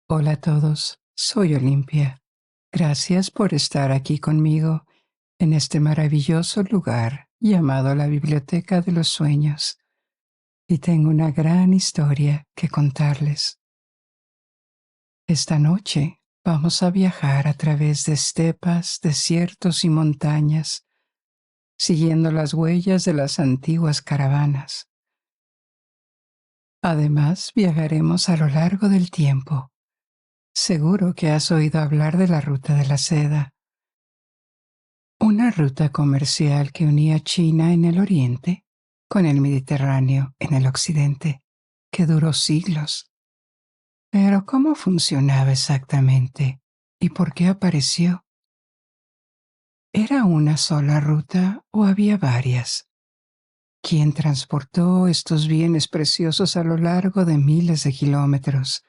Hola a todos, soy Olimpia. Gracias por estar aquí conmigo en este maravilloso lugar llamado la Biblioteca de los Sueños. Y tengo una gran historia que contarles. Esta noche vamos a viajar a través de estepas, desiertos y montañas, siguiendo las huellas de las antiguas caravanas. Además, viajaremos a lo largo del tiempo. Seguro que has oído hablar de la Ruta de la Seda, una ruta comercial que unía China en el oriente con el Mediterráneo en el occidente, que duró siglos. Pero ¿cómo funcionaba exactamente y por qué apareció? ¿Era una sola ruta o había varias? ¿Quién transportó estos bienes preciosos a lo largo de miles de kilómetros,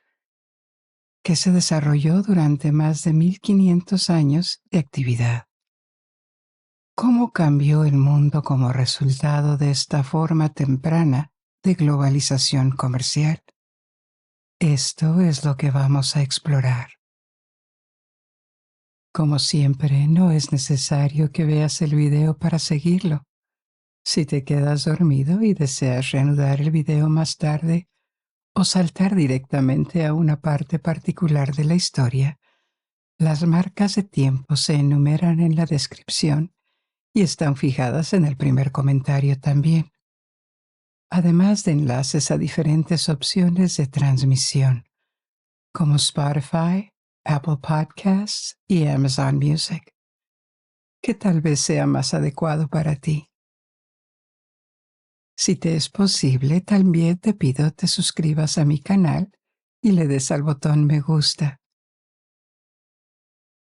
que se desarrolló durante más de 1500 años de actividad? ¿Cómo cambió el mundo como resultado de esta forma temprana de globalización comercial? Esto es lo que vamos a explorar. Como siempre, no es necesario que veas el video para seguirlo. Si te quedas dormido y deseas reanudar el video más tarde o saltar directamente a una parte particular de la historia, las marcas de tiempo se enumeran en la descripción y están fijadas en el primer comentario también, además de enlaces a diferentes opciones de transmisión, como Spotify, Apple Podcasts y Amazon Music, que tal vez sea más adecuado para ti. Si te es posible, también te pido te suscribas a mi canal y le des al botón me gusta.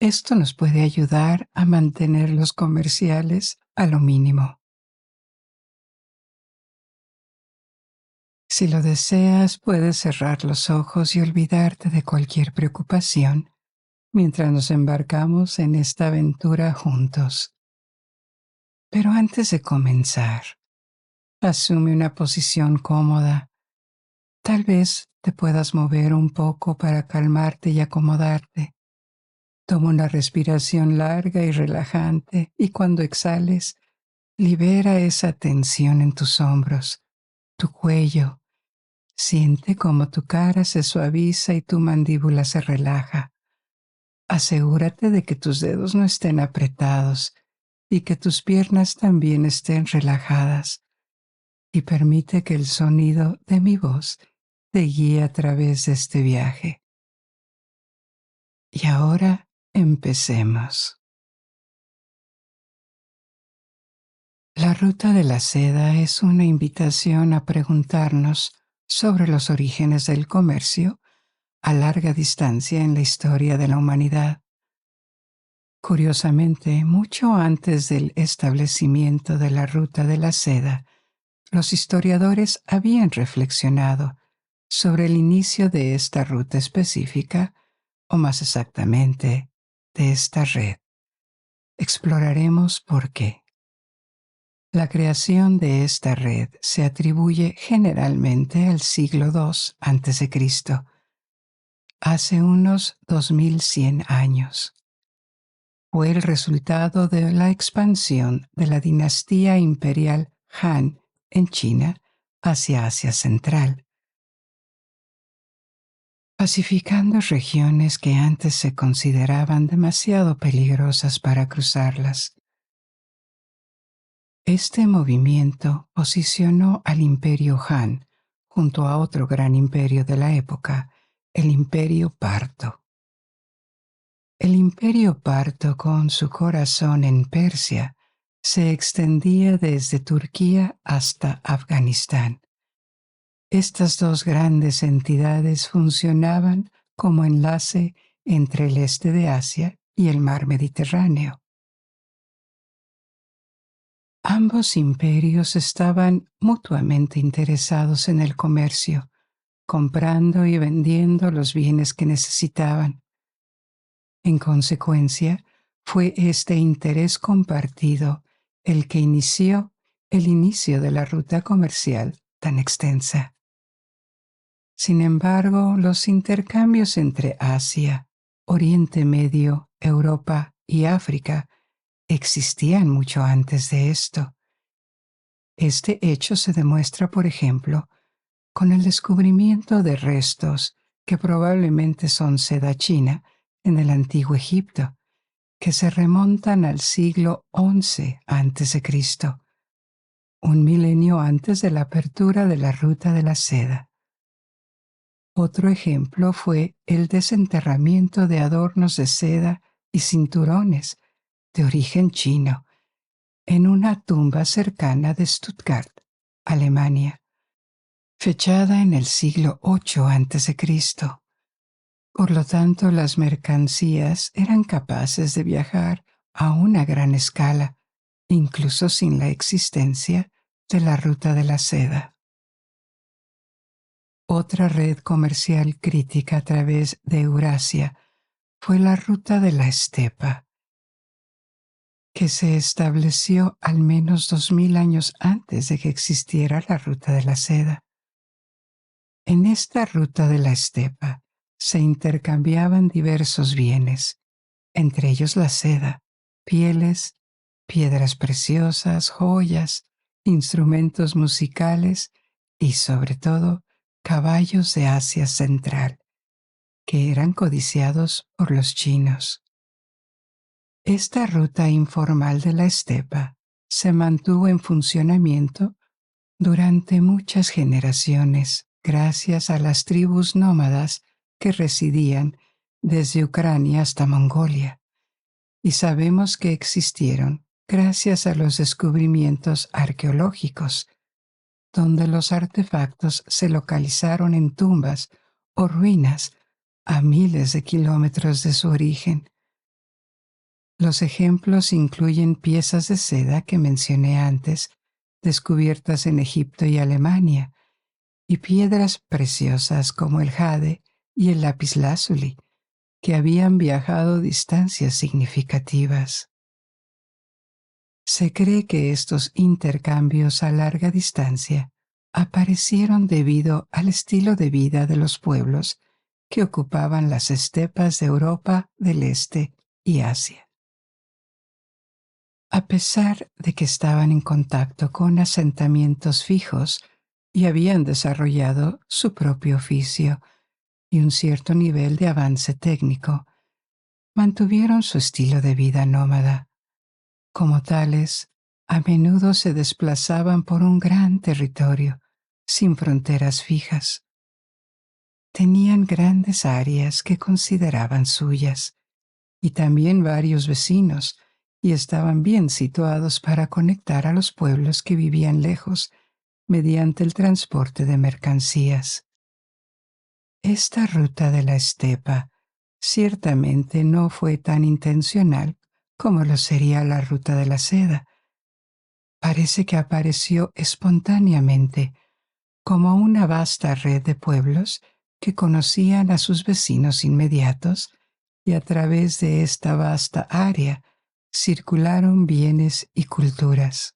Esto nos puede ayudar a mantener los comerciales a lo mínimo. Si lo deseas, puedes cerrar los ojos y olvidarte de cualquier preocupación mientras nos embarcamos en esta aventura juntos. Pero antes de comenzar, asume una posición cómoda. Tal vez te puedas mover un poco para calmarte y acomodarte. Toma una respiración larga y relajante y cuando exhales, libera esa tensión en tus hombros, tu cuello. Siente cómo tu cara se suaviza y tu mandíbula se relaja. Asegúrate de que tus dedos no estén apretados y que tus piernas también estén relajadas. Y permite que el sonido de mi voz te guíe a través de este viaje. Y ahora empecemos. La Ruta de la Seda es una invitación a preguntarnos sobre los orígenes del comercio a larga distancia en la historia de la humanidad. Curiosamente, mucho antes del establecimiento de la Ruta de la Seda, los historiadores habían reflexionado sobre el inicio de esta ruta específica, o más exactamente, de esta red. Exploraremos por qué. La creación de esta red se atribuye generalmente al siglo II a.C., hace unos 2100 años. Fue el resultado de la expansión de la dinastía imperial Han en China hacia Asia Central, pacificando regiones que antes se consideraban demasiado peligrosas para cruzarlas. Este movimiento posicionó al Imperio Han junto a otro gran imperio de la época, el Imperio Parto. El Imperio Parto, con su corazón en Persia, se extendía desde Turquía hasta Afganistán. Estas dos grandes entidades funcionaban como enlace entre el este de Asia y el mar Mediterráneo. Ambos imperios estaban mutuamente interesados en el comercio, comprando y vendiendo los bienes que necesitaban. En consecuencia, fue este interés compartido el que inició el inicio de la ruta comercial tan extensa. Sin embargo, los intercambios entre Asia, Oriente Medio, Europa y África existían mucho antes de esto. Este hecho se demuestra, por ejemplo, con el descubrimiento de restos que probablemente son seda china en el antiguo Egipto, que se remontan al siglo XI a.C., un milenio antes de la apertura de la ruta de la seda. Otro ejemplo fue el desenterramiento de adornos de seda y cinturones de origen chino en una tumba cercana de Stuttgart, Alemania, fechada en el siglo VIII a.C. Por lo tanto, las mercancías eran capaces de viajar a una gran escala, incluso sin la existencia de la ruta de la seda. Otra red comercial crítica a través de Eurasia fue la ruta de la estepa, que se estableció al menos 2000 años antes de que existiera la ruta de la seda. En esta ruta de la estepa se intercambiaban diversos bienes, entre ellos la seda, pieles, piedras preciosas, joyas, instrumentos musicales y, sobre todo, caballos de Asia Central, que eran codiciados por los chinos. Esta ruta informal de la estepa se mantuvo en funcionamiento durante muchas generaciones gracias a las tribus nómadas que residían desde Ucrania hasta Mongolia, y sabemos que existieron gracias a los descubrimientos arqueológicos, donde los artefactos se localizaron en tumbas o ruinas a miles de kilómetros de su origen. Los ejemplos incluyen piezas de seda que mencioné antes, descubiertas en Egipto y Alemania, y piedras preciosas como el jade y el lapislázuli, que habían viajado distancias significativas. Se cree que estos intercambios a larga distancia aparecieron debido al estilo de vida de los pueblos que ocupaban las estepas de Europa del Este y Asia. A pesar de que estaban en contacto con asentamientos fijos y habían desarrollado su propio oficio y un cierto nivel de avance técnico, mantuvieron su estilo de vida nómada. Como tales, a menudo se desplazaban por un gran territorio, sin fronteras fijas. Tenían grandes áreas que consideraban suyas, y también varios vecinos, y estaban bien situados para conectar a los pueblos que vivían lejos mediante el transporte de mercancías. Esta ruta de la estepa ciertamente no fue tan intencional como lo sería la ruta de la seda. Parece que apareció espontáneamente como una vasta red de pueblos que conocían a sus vecinos inmediatos, y a través de esta vasta área circularon bienes y culturas.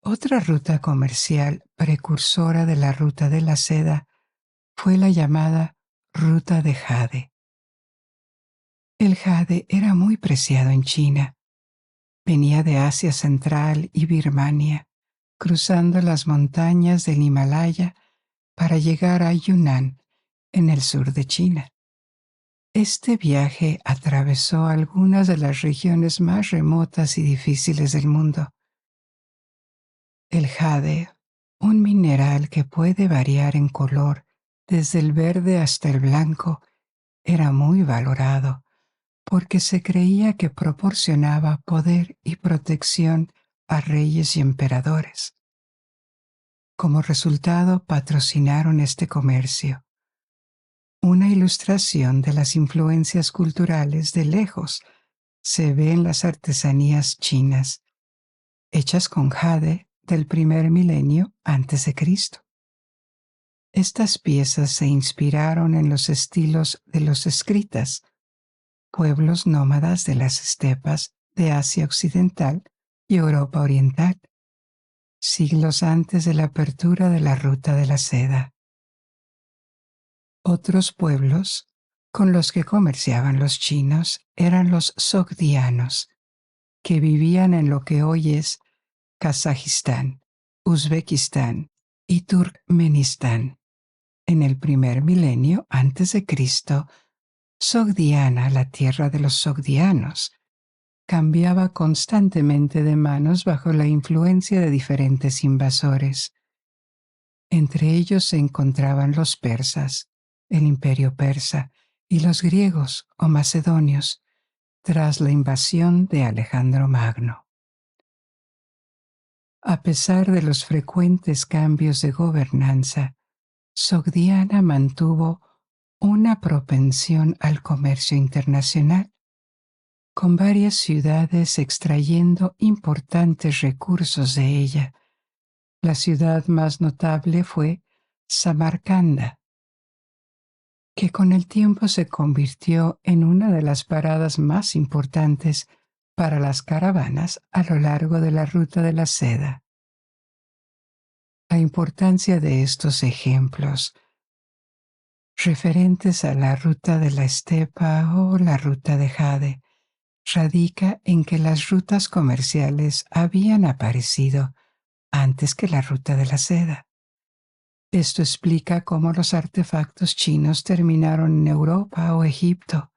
Otra ruta comercial precursora de la ruta de la seda fue la llamada Ruta de Jade. El jade era muy preciado en China. Venía de Asia Central y Birmania, cruzando las montañas del Himalaya para llegar a Yunnan, en el sur de China. Este viaje atravesó algunas de las regiones más remotas y difíciles del mundo. El jade, un mineral que puede variar en color desde el verde hasta el blanco, era muy valorado porque se creía que proporcionaba poder y protección a reyes y emperadores. Como resultado, patrocinaron este comercio. Una ilustración de las influencias culturales de lejos se ve en las artesanías chinas, hechas con jade del primer milenio antes de Cristo. Estas piezas se inspiraron en los estilos de los escritas, pueblos nómadas de las estepas de Asia Occidental y Europa Oriental, siglos antes de la apertura de la ruta de la seda. Otros pueblos con los que comerciaban los chinos eran los sogdianos, que vivían en lo que hoy es Kazajistán, Uzbekistán y Turkmenistán. En el primer milenio antes de Cristo, Sogdiana, la tierra de los sogdianos, cambiaba constantemente de manos bajo la influencia de diferentes invasores. Entre ellos se encontraban los persas, el imperio persa, y los griegos o macedonios, tras la invasión de Alejandro Magno. A pesar de los frecuentes cambios de gobernanza, Sogdiana mantuvo una propensión al comercio internacional, con varias ciudades extrayendo importantes recursos de ella. La ciudad más notable fue Samarcanda, que con el tiempo se convirtió en una de las paradas más importantes para las caravanas a lo largo de la ruta de la seda. La importancia de estos ejemplos referentes a la ruta de la estepa o la ruta de Jade radica en que las rutas comerciales habían aparecido antes que la ruta de la seda. Esto explica cómo los artefactos chinos terminaron en Europa o Egipto.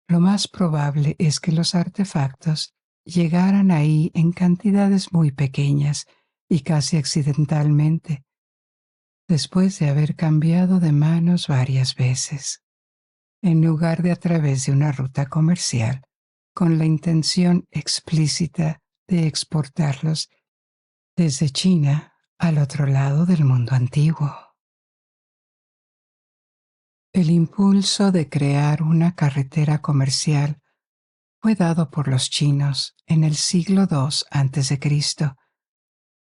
Lo más probable es que los artefactos llegaran ahí en cantidades muy pequeñas y casi accidentalmente, después de haber cambiado de manos varias veces, en lugar de a través de una ruta comercial, con la intención explícita de exportarlos desde China al otro lado del mundo antiguo. El impulso de crear una carretera comercial fue dado por los chinos en el siglo II a.C.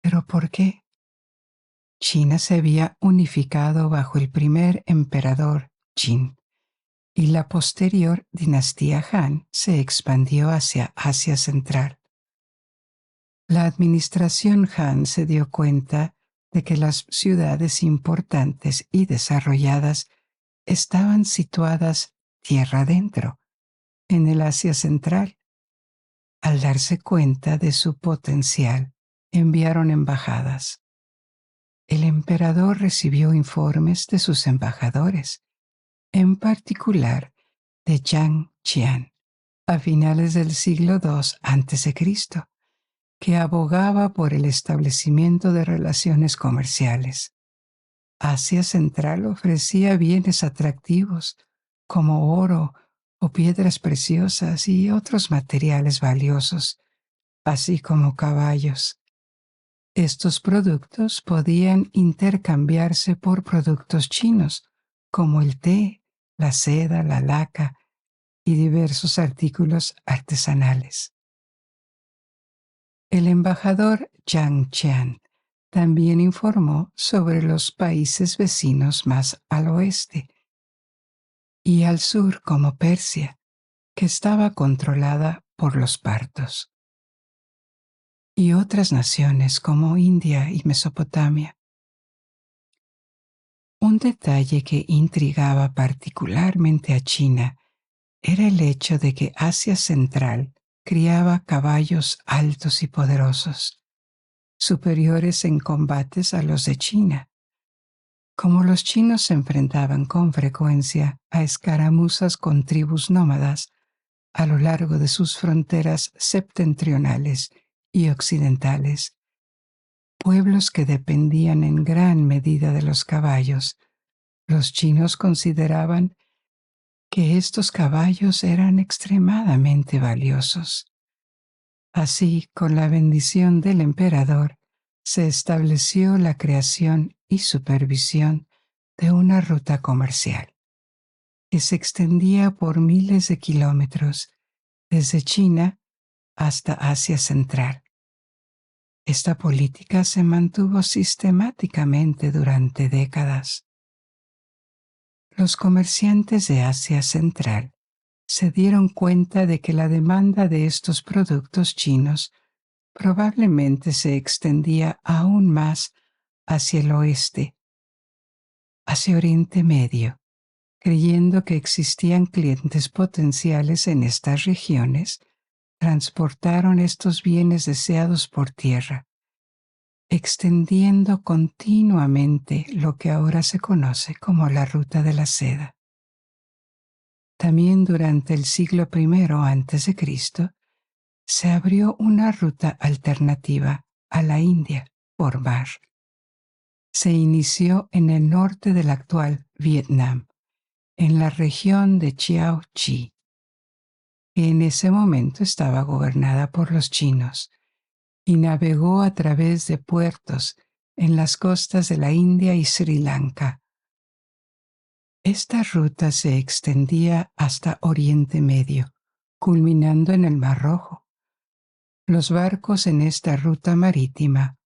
¿Pero por qué? China se había unificado bajo el primer emperador Qin y la posterior dinastía Han se expandió hacia Asia Central. La administración Han se dio cuenta de que las ciudades importantes y desarrolladas estaban situadas tierra adentro, en el Asia Central. Al darse cuenta de su potencial, enviaron embajadas. El emperador recibió informes de sus embajadores, en particular de Zhang Qian, a finales del siglo II a.C., que abogaba por el establecimiento de relaciones comerciales. Asia Central ofrecía bienes atractivos como oro o piedras preciosas y otros materiales valiosos, así como caballos. Estos productos podían intercambiarse por productos chinos, como el té, la seda, la laca y diversos artículos artesanales. El embajador Zhang Qian también informó sobre los países vecinos más al oeste y al sur como Persia, que estaba controlada por los partos, y otras naciones como India y Mesopotamia. Un detalle que intrigaba particularmente a China era el hecho de que Asia Central criaba caballos altos y poderosos, superiores en combates a los de China. Como los chinos se enfrentaban con frecuencia a escaramuzas con tribus nómadas a lo largo de sus fronteras septentrionales y occidentales, pueblos que dependían en gran medida de los caballos, los chinos consideraban que estos caballos eran extremadamente valiosos. Así, con la bendición del emperador, se estableció la creación y supervisión de una ruta comercial que se extendía por miles de kilómetros desde China hasta Asia Central. Esta política se mantuvo sistemáticamente durante décadas. Los comerciantes de Asia Central se dieron cuenta de que la demanda de estos productos chinos probablemente se extendía aún más hacia el oeste, hacia Oriente Medio, creyendo que existían clientes potenciales en estas regiones. Transportaron estos bienes deseados por tierra, extendiendo continuamente lo que ahora se conoce como la Ruta de la Seda. También durante el siglo I a.C., se abrió una ruta alternativa a la India por mar. Se inició en el norte del actual Vietnam, en la región de Chiao Chi, que en ese momento estaba gobernada por los chinos, y navegó a través de puertos en las costas de la India y Sri Lanka. Esta ruta se extendía hasta Oriente Medio, culminando en el Mar Rojo. Los barcos en esta ruta marítima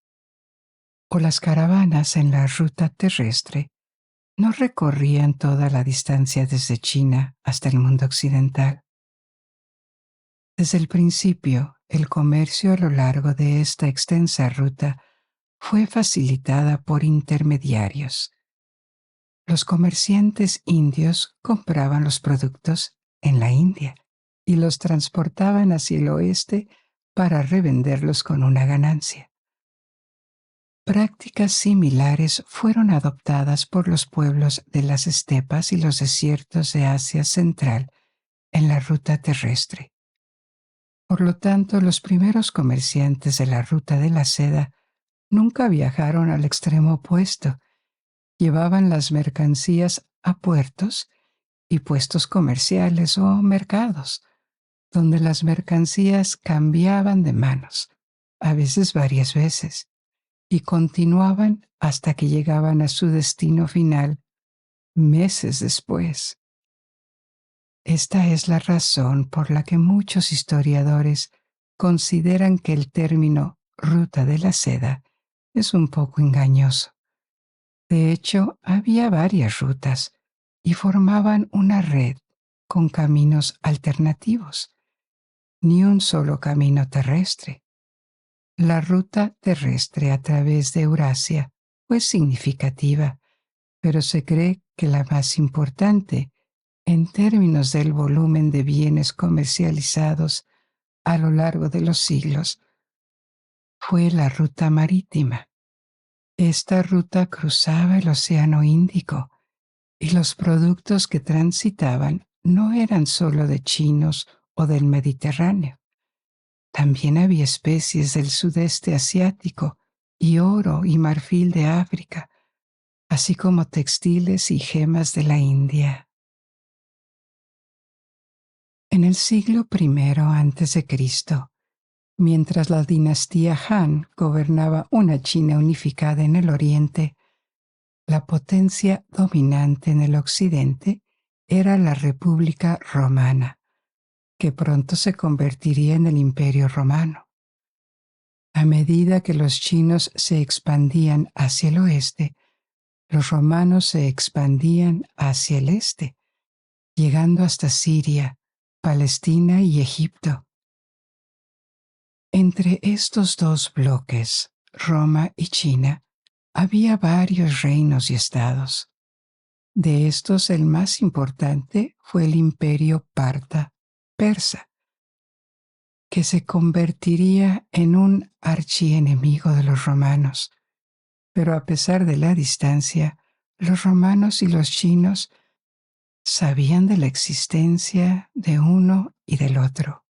o las caravanas en la ruta terrestre no recorrían toda la distancia desde China hasta el mundo occidental. Desde el principio, el comercio a lo largo de esta extensa ruta fue facilitada por intermediarios. Los comerciantes indios compraban los productos en la India y los transportaban hacia el oeste para revenderlos con una ganancia. Prácticas similares fueron adoptadas por los pueblos de las estepas y los desiertos de Asia Central en la ruta terrestre. Por lo tanto, los primeros comerciantes de la Ruta de la Seda nunca viajaron al extremo opuesto. Llevaban las mercancías a puertos y puestos comerciales o mercados, donde las mercancías cambiaban de manos, a veces varias veces, y continuaban hasta que llegaban a su destino final meses después. Esta es la razón por la que muchos historiadores consideran que el término Ruta de la Seda es un poco engañoso. De hecho, había varias rutas y formaban una red con caminos alternativos, ni un solo camino terrestre. La ruta terrestre a través de Eurasia fue significativa, pero se cree que la más importante en términos del volumen de bienes comercializados a lo largo de los siglos fue la ruta marítima. Esta ruta cruzaba el Océano Índico y los productos que transitaban no eran solo de chinos o del Mediterráneo. También había especies del sudeste asiático y oro y marfil de África, así como textiles y gemas de la India. En el siglo I a.C., mientras la dinastía Han gobernaba una China unificada en el oriente, la potencia dominante en el occidente era la República Romana, que pronto se convertiría en el Imperio Romano. A medida que los chinos se expandían hacia el oeste, los romanos se expandían hacia el este, llegando hasta Siria, Palestina y Egipto. Entre estos dos bloques, Roma y China, había varios reinos y estados. De estos, el más importante fue el Imperio Parta persa, que se convertiría en un archienemigo de los romanos. Pero a pesar de la distancia, los romanos y los chinos sabían de la existencia de uno y del otro.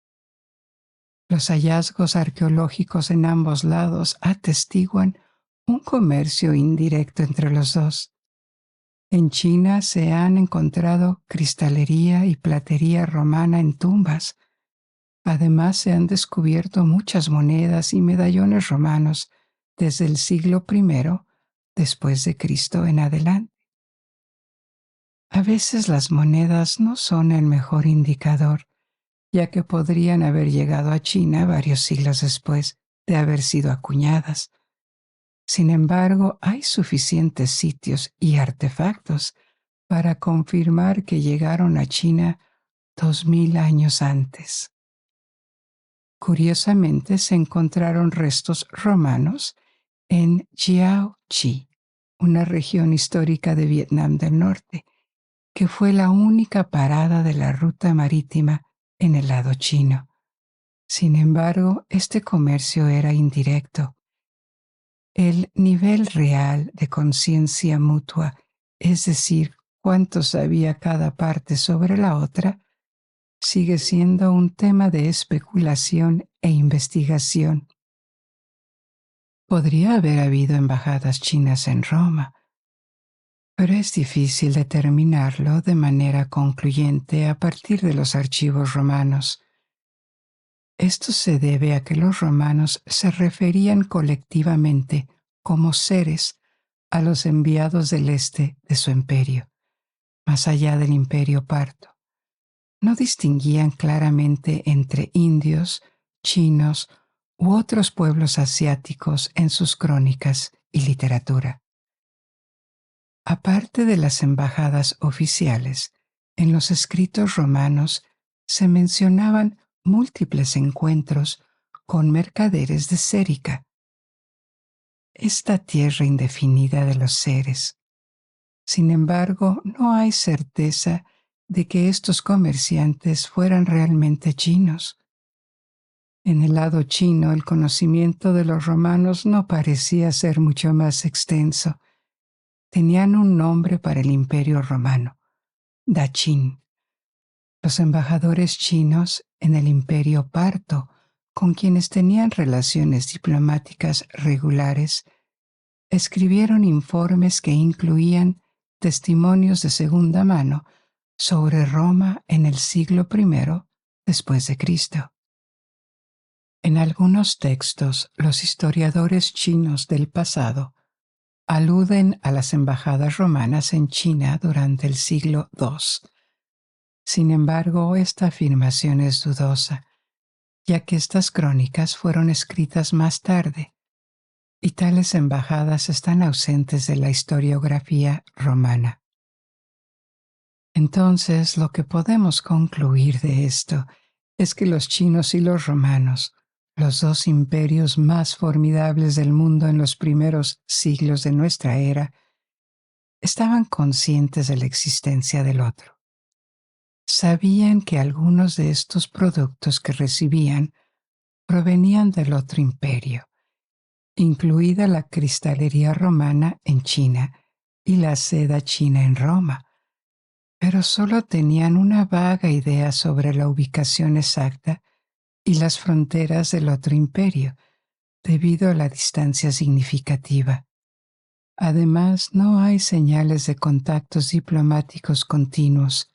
Los hallazgos arqueológicos en ambos lados atestiguan un comercio indirecto entre los dos. En China se han encontrado cristalería y platería romana en tumbas. Además, se han descubierto muchas monedas y medallones romanos desde el siglo I después de Cristo en adelante. A veces las monedas no son el mejor indicador, ya que podrían haber llegado a China varios siglos después de haber sido acuñadas. Sin embargo, hay suficientes sitios y artefactos para confirmar que llegaron a China 2000 años antes. Curiosamente, se encontraron restos romanos en Jiaoqi, una región histórica de Vietnam del Norte, que fue la única parada de la ruta marítima en el lado chino. Sin embargo, este comercio era indirecto. El nivel real de conciencia mutua, es decir, cuánto sabía cada parte sobre la otra, sigue siendo un tema de especulación e investigación. Podría haber habido embajadas chinas en Roma, pero es difícil determinarlo de manera concluyente a partir de los archivos romanos. Esto se debe a que los romanos se referían colectivamente como seres a los enviados del este de su imperio, más allá del imperio parto. No distinguían claramente entre indios, chinos u otros pueblos asiáticos en sus crónicas y literatura. Aparte de las embajadas oficiales, en los escritos romanos se mencionaban múltiples encuentros con mercaderes de Cérica, esta tierra indefinida de los seres. Sin embargo, no hay certeza de que estos comerciantes fueran realmente chinos. En el lado chino, el conocimiento de los romanos no parecía ser mucho más extenso. Tenían un nombre para el imperio romano, Daqin. Los embajadores chinos en el imperio parto, con quienes tenían relaciones diplomáticas regulares, escribieron informes que incluían testimonios de segunda mano sobre Roma en el siglo I después de Cristo. En algunos textos, los historiadores chinos del pasado aluden a las embajadas romanas en China durante el siglo II. Sin embargo, esta afirmación es dudosa, ya que estas crónicas fueron escritas más tarde, y tales embajadas están ausentes de la historiografía romana. Entonces, lo que podemos concluir de esto es que los chinos y los romanos, los dos imperios más formidables del mundo en los primeros siglos de nuestra era, estaban conscientes de la existencia del otro. Sabían que algunos de estos productos que recibían provenían del otro imperio, incluida la cristalería romana en China y la seda china en Roma, pero solo tenían una vaga idea sobre la ubicación exacta y las fronteras del otro imperio, debido a la distancia significativa. Además, no hay señales de contactos diplomáticos continuos,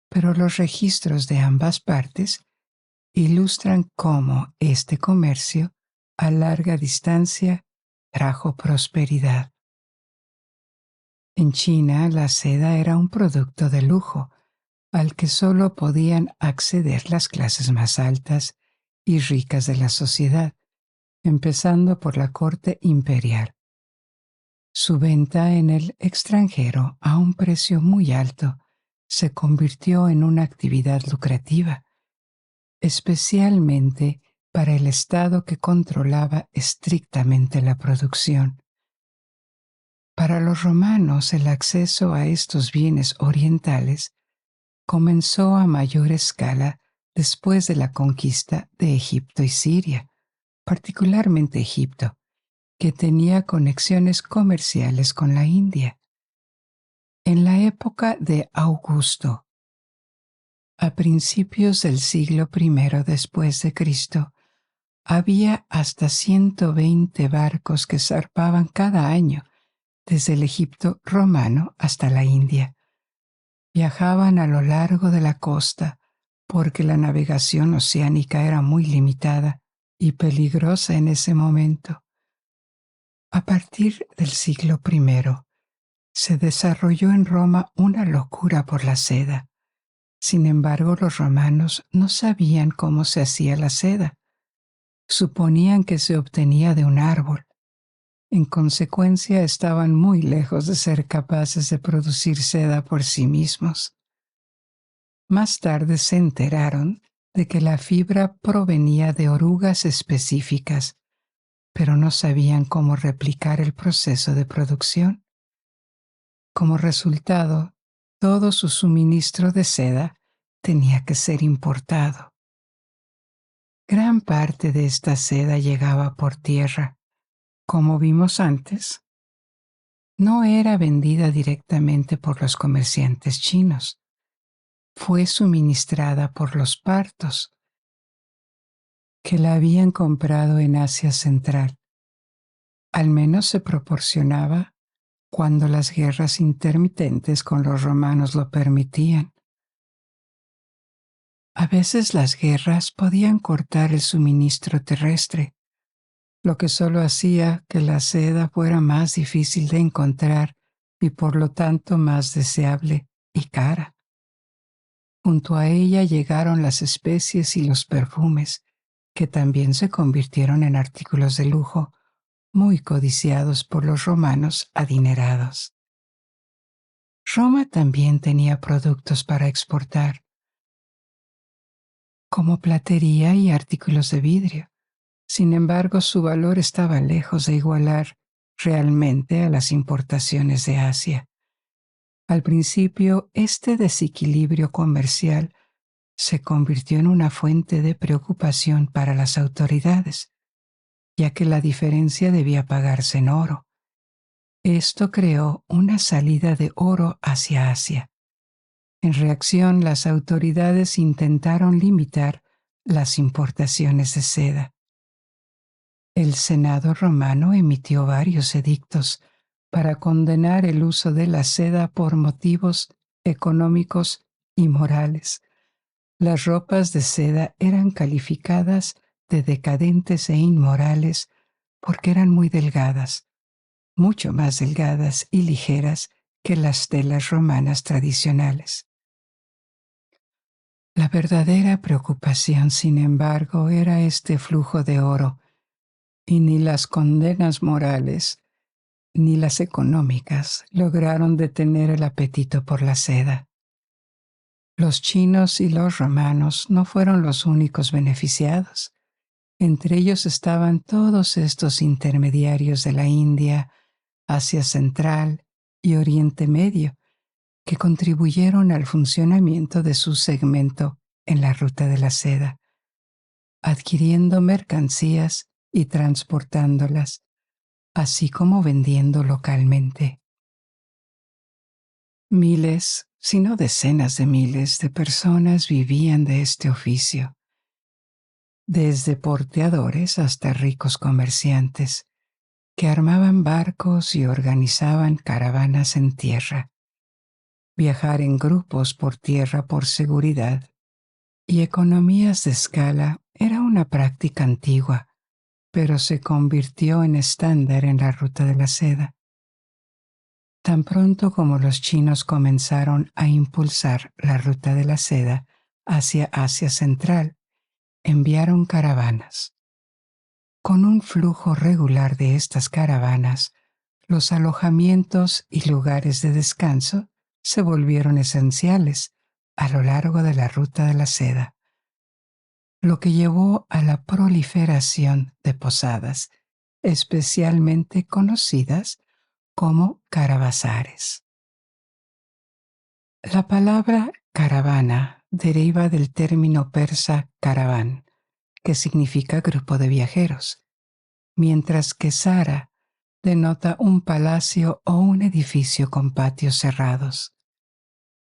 pero los registros de ambas partes ilustran cómo este comercio a larga distancia trajo prosperidad. En China, la seda era un producto de lujo, al que solo podían acceder las clases más altas y ricas de la sociedad, empezando por la corte imperial. Su venta en el extranjero a un precio muy alto se convirtió en una actividad lucrativa, especialmente para el Estado que controlaba estrictamente la producción. Para los romanos, el acceso a estos bienes orientales comenzó a mayor escala después de la conquista de Egipto y Siria, particularmente Egipto, que tenía conexiones comerciales con la India. En la época de Augusto, a principios del siglo I después de Cristo, había hasta 120 barcos que zarpaban cada año desde el Egipto romano hasta la India. Viajaban a lo largo de la costa porque la navegación oceánica era muy limitada y peligrosa en ese momento. A partir del siglo I, se desarrolló en Roma una locura por la seda. Sin embargo, los romanos no sabían cómo se hacía la seda. Suponían que se obtenía de un árbol. En consecuencia, estaban muy lejos de ser capaces de producir seda por sí mismos. Más tarde se enteraron de que la fibra provenía de orugas específicas, pero no sabían cómo replicar el proceso de producción. Como resultado, todo su suministro de seda tenía que ser importado. Gran parte de esta seda llegaba por tierra. Como vimos antes, no era vendida directamente por los comerciantes chinos. Fue suministrada por los partos, que la habían comprado en Asia Central. Al menos se proporcionaba cuando las guerras intermitentes con los romanos lo permitían. A veces las guerras podían cortar el suministro terrestre, lo que solo hacía que la seda fuera más difícil de encontrar y por lo tanto más deseable y cara. Junto a ella llegaron las especies y los perfumes, que también se convirtieron en artículos de lujo muy codiciados por los romanos adinerados. Roma también tenía productos para exportar, como platería y artículos de vidrio. Sin embargo, su valor estaba lejos de igualar realmente a las importaciones de Asia. Al principio, este desequilibrio comercial se convirtió en una fuente de preocupación para las autoridades, ya que la diferencia debía pagarse en oro. Esto creó una salida de oro hacia Asia. En reacción, las autoridades intentaron limitar las importaciones de seda. El Senado romano emitió varios edictos para condenar el uso de la seda por motivos económicos y morales. Las ropas de seda eran calificadas de decadentes e inmorales porque eran muy delgadas, mucho más delgadas y ligeras que las telas romanas tradicionales. La verdadera preocupación, sin embargo, era este flujo de oro, y ni las condenas morales ni las económicas lograron detener el apetito por la seda. Los chinos y los romanos no fueron los únicos beneficiados. Entre ellos estaban todos estos intermediarios de la India, Asia Central y Oriente Medio, que contribuyeron al funcionamiento de su segmento en la ruta de la seda, adquiriendo mercancías y transportándolas, así como vendiendo localmente. Miles, si no decenas de miles de personas vivían de este oficio, desde porteadores hasta ricos comerciantes, que armaban barcos y organizaban caravanas en tierra. Viajar en grupos por tierra por seguridad y economías de escala era una práctica antigua, pero se convirtió en estándar en la ruta de la seda. Tan pronto como los chinos comenzaron a impulsar la ruta de la seda hacia Asia Central, enviaron caravanas. Con un flujo regular de estas caravanas, los alojamientos y lugares de descanso se volvieron esenciales a lo largo de la ruta de la seda, lo que llevó a la proliferación de posadas, especialmente conocidas como caravasares. La palabra caravana deriva del término persa caraván, que significa grupo de viajeros, mientras que sara denota un palacio o un edificio con patios cerrados.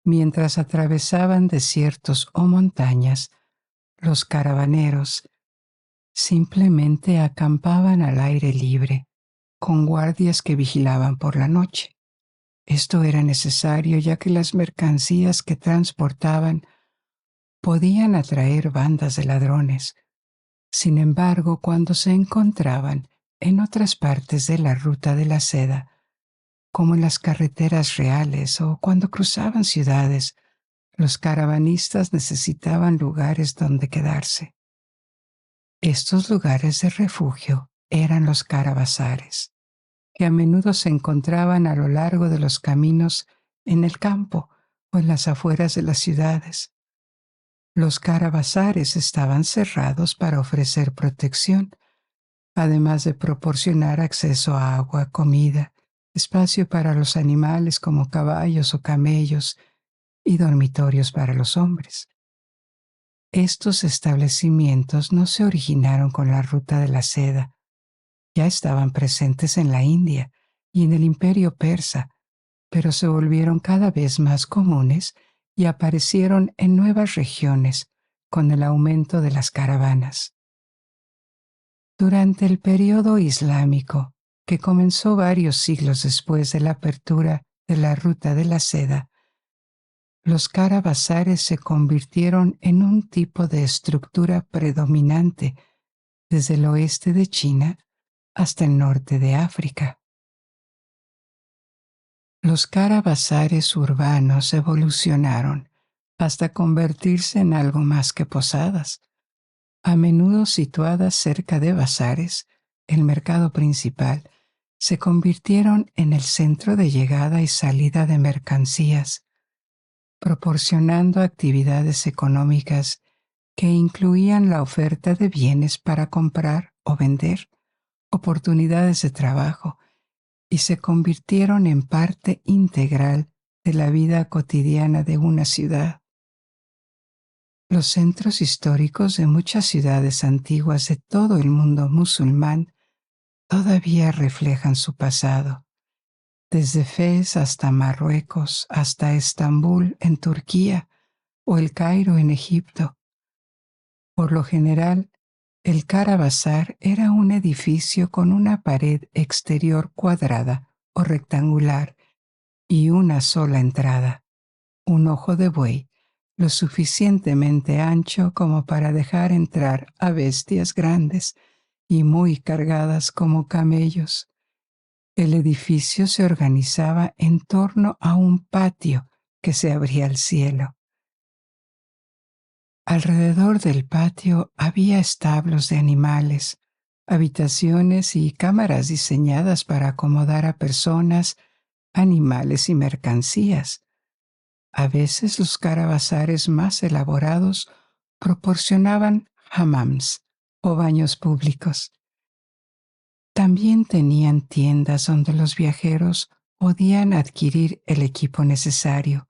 Mientras atravesaban desiertos o montañas, los caravaneros simplemente acampaban al aire libre, con guardias que vigilaban por la noche. Esto era necesario ya que las mercancías que transportaban podían atraer bandas de ladrones. Sin embargo, cuando se encontraban en otras partes de la ruta de la seda, como en las carreteras reales o cuando cruzaban ciudades, los caravanistas necesitaban lugares donde quedarse. Estos lugares de refugio eran los caravasares, que a menudo se encontraban a lo largo de los caminos en el campo o en las afueras de las ciudades. Los caravasares estaban cerrados para ofrecer protección, además de proporcionar acceso a agua, comida espacio para los animales como caballos o camellos y dormitorios para los hombres. Estos establecimientos no se originaron con la ruta de la seda, ya estaban presentes en la India y en el Imperio Persa, pero se volvieron cada vez más comunes y aparecieron en nuevas regiones con el aumento de las caravanas. Durante el período islámico, que comenzó varios siglos después de la apertura de la ruta de la seda, los carabazares se convirtieron en un tipo de estructura predominante desde el oeste de China hasta el norte de África. Los carabazares urbanos evolucionaron hasta convertirse en algo más que posadas, a menudo situadas cerca de bazares, el mercado principal, se convirtieron en el centro de llegada y salida de mercancías, proporcionando actividades económicas que incluían la oferta de bienes para comprar o vender, oportunidades de trabajo, y se convirtieron en parte integral de la vida cotidiana de una ciudad. Los centros históricos de muchas ciudades antiguas de todo el mundo musulmán todavía reflejan su pasado, desde Fez hasta Marruecos, hasta Estambul en Turquía o El Cairo en Egipto. Por lo general, el Karavazar era un edificio con una pared exterior cuadrada o rectangular y una sola entrada, un ojo de buey, lo suficientemente ancho como para dejar entrar a bestias grandes y muy cargadas como camellos. El edificio se organizaba en torno a un patio que se abría al cielo. Alrededor del patio había establos de animales, habitaciones y cámaras diseñadas para acomodar a personas, animales y mercancías. A veces los carabazares más elaborados proporcionaban hammams o baños públicos. También tenían tiendas donde los viajeros podían adquirir el equipo necesario.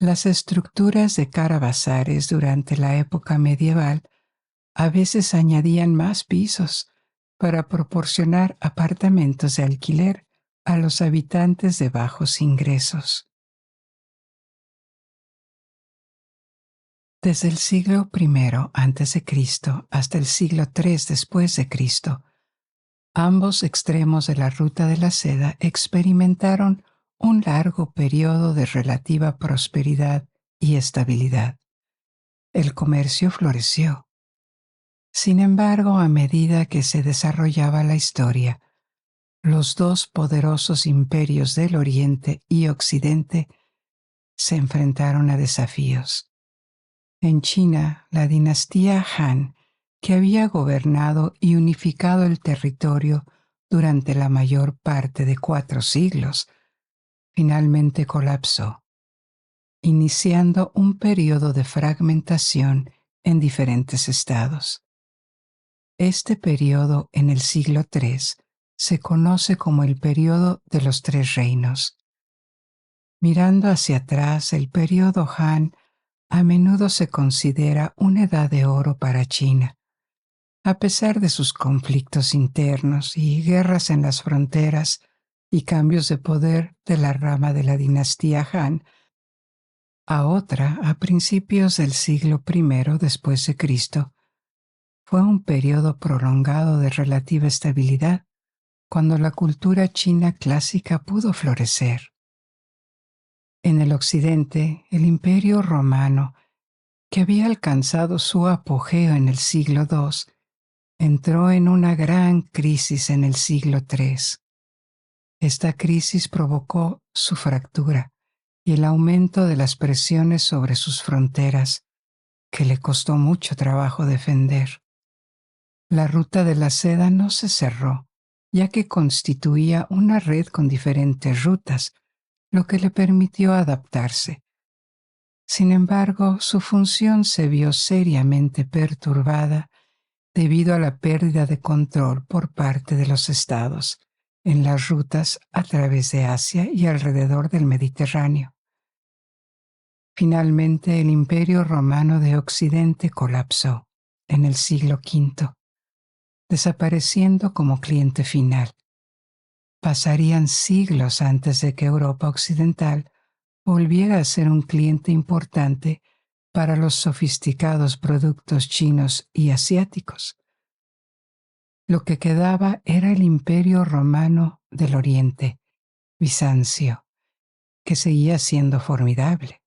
Las estructuras de carabazares durante la época medieval a veces añadían más pisos para proporcionar apartamentos de alquiler a los habitantes de bajos ingresos. Desde el siglo I a.C. hasta el siglo III después de Cristo, ambos extremos de la ruta de la seda experimentaron un largo periodo de relativa prosperidad y estabilidad. El comercio floreció. Sin embargo, a medida que se desarrollaba la historia, los dos poderosos imperios del Oriente y Occidente se enfrentaron a desafíos. En China, la dinastía Han, que había gobernado y unificado el territorio durante la mayor parte de 4 siglos, finalmente colapsó, iniciando un periodo de fragmentación en diferentes estados. Este periodo en el siglo III se conoce como el periodo de los 3 reinos. Mirando hacia atrás, el periodo Han a menudo se considera una edad de oro para China. A pesar de sus conflictos internos y guerras en las fronteras y cambios de poder de la rama de la dinastía Han a otra a principios del siglo I después de Cristo, fue un periodo prolongado de relativa estabilidad, cuando la cultura china clásica pudo florecer. En el occidente, el Imperio Romano, que había alcanzado su apogeo en el siglo II, entró en una gran crisis en el siglo III. Esta crisis provocó su fractura y el aumento de las presiones sobre sus fronteras, que le costó mucho trabajo defender. La ruta de la seda no se cerró, ya que constituía una red con diferentes rutas, lo que le permitió adaptarse. Sin embargo, su función se vio seriamente perturbada debido a la pérdida de control por parte de los estados, en las rutas a través de Asia y alrededor del Mediterráneo. Finalmente, el Imperio Romano de Occidente colapsó en el siglo V, desapareciendo como cliente final. Pasarían siglos antes de que Europa Occidental volviera a ser un cliente importante para los sofisticados productos chinos y asiáticos. Lo que quedaba era el Imperio Romano del Oriente, Bizancio, que seguía siendo formidable.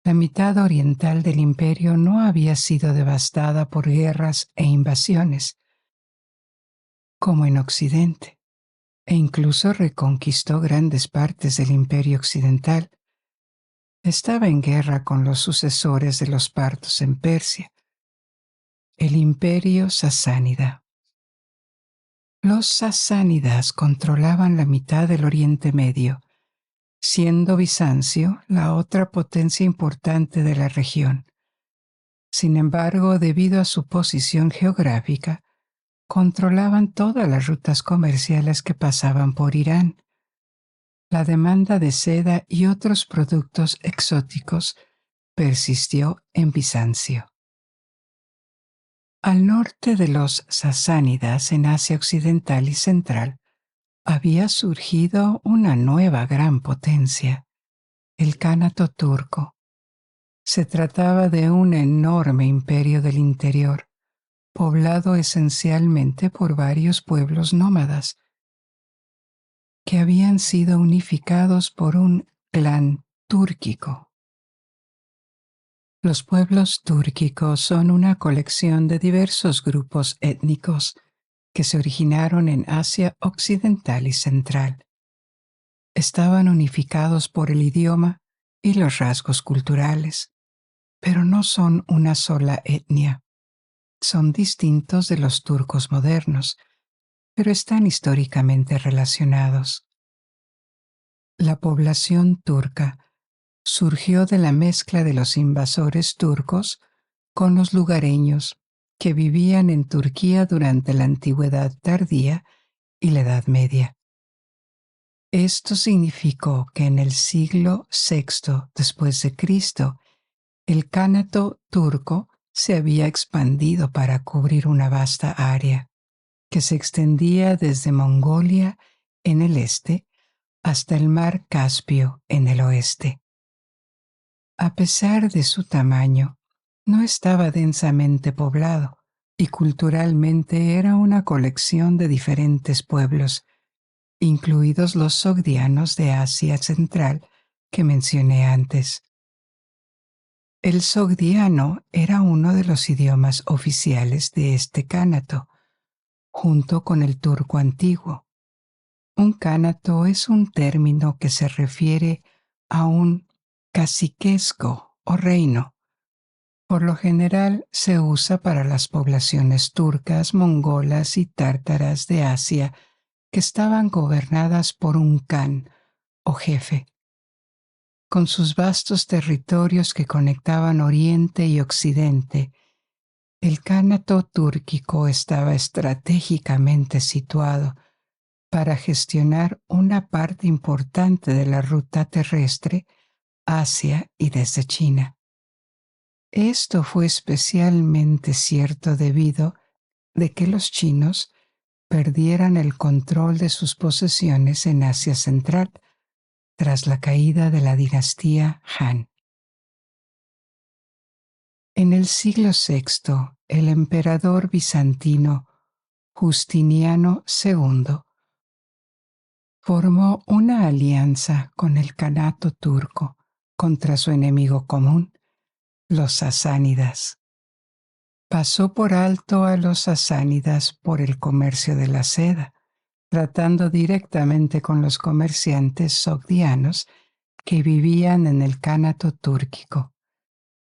La mitad oriental del imperio no había sido devastada por guerras e invasiones, como en Occidente, e incluso reconquistó grandes partes del imperio occidental. Estaba en guerra con los sucesores de los partos en Persia, el imperio sasánida. Los sasánidas controlaban la mitad del Oriente Medio, siendo Bizancio la otra potencia importante de la región. Sin embargo, debido a su posición geográfica, controlaban todas las rutas comerciales que pasaban por Irán. La demanda de seda y otros productos exóticos persistió en Bizancio. Al norte de los sasánidas, en Asia Occidental y Central, había surgido una nueva gran potencia, el Cánato turco. Se trataba de un enorme imperio del interior, poblado esencialmente por varios pueblos nómadas, que habían sido unificados por un clan túrquico. Los pueblos túrquicos son una colección de diversos grupos étnicos que se originaron en Asia Occidental y Central. Estaban unificados por el idioma y los rasgos culturales, pero no son una sola etnia. Son distintos de los turcos modernos, pero están históricamente relacionados. La población turca surgió de la mezcla de los invasores turcos con los lugareños que vivían en Turquía durante la Antigüedad tardía y la Edad Media. Esto significó que en el siglo VI después de Cristo, el Cánato turco se había expandido para cubrir una vasta área que se extendía desde Mongolia en el este hasta el mar Caspio en el oeste. A pesar de su tamaño, no estaba densamente poblado y culturalmente era una colección de diferentes pueblos, incluidos los sogdianos de Asia Central que mencioné antes. El sogdiano era uno de los idiomas oficiales de este cánato, junto con el turco antiguo. Un cánato es un término que se refiere a un caciquesco o reino. Por lo general se usa para las poblaciones turcas, mongolas y tártaras de Asia que estaban gobernadas por un kan o jefe. Con sus vastos territorios que conectaban Oriente y Occidente, el cánato túrquico estaba estratégicamente situado para gestionar una parte importante de la ruta terrestre hacia y desde China. Esto fue especialmente cierto debido a que los chinos perdieran el control de sus posesiones en Asia Central tras la caída de la dinastía Han. En el siglo VI, el emperador bizantino Justiniano II formó una alianza con el Kanato turco contra su enemigo común, los sasánidas. Pasó por alto a los sasánidas por el comercio de la seda, tratando directamente con los comerciantes sogdianos que vivían en el Cánato túrquico.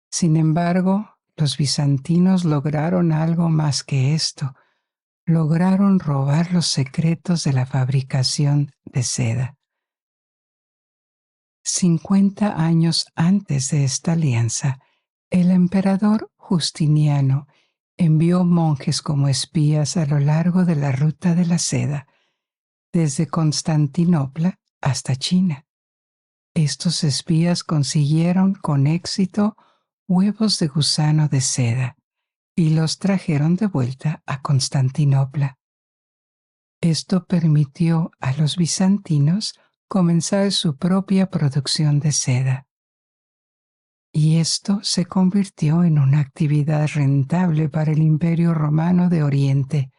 Sin embargo, los bizantinos lograron algo más que esto. Lograron robar los secretos de la fabricación de seda. 50 años antes de esta alianza, el emperador Justiniano envió monjes como espías a lo largo de la ruta de la seda, desde Constantinopla hasta China. Estos espías consiguieron con éxito huevos de gusano de seda y los trajeron de vuelta a Constantinopla. Esto permitió a los bizantinos comenzar su propia producción de seda. Y esto se convirtió en una actividad rentable para el Imperio Romano de Oriente,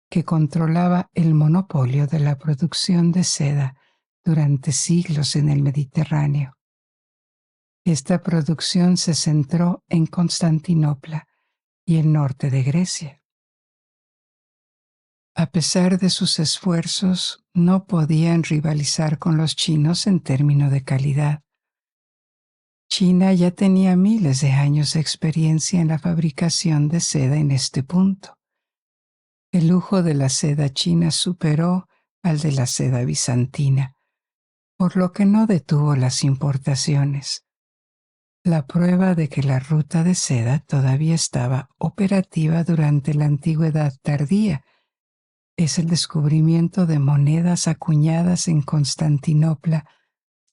que controlaba el monopolio de la producción de seda durante siglos en el Mediterráneo. Esta producción se centró en Constantinopla y el norte de Grecia. A pesar de sus esfuerzos, no podían rivalizar con los chinos en términos de calidad. China ya tenía miles de años de experiencia en la fabricación de seda en este punto. El lujo de la seda china superó al de la seda bizantina, por lo que no detuvo las importaciones. La prueba de que la ruta de seda todavía estaba operativa durante la Antigüedad tardía es el descubrimiento de monedas acuñadas en Constantinopla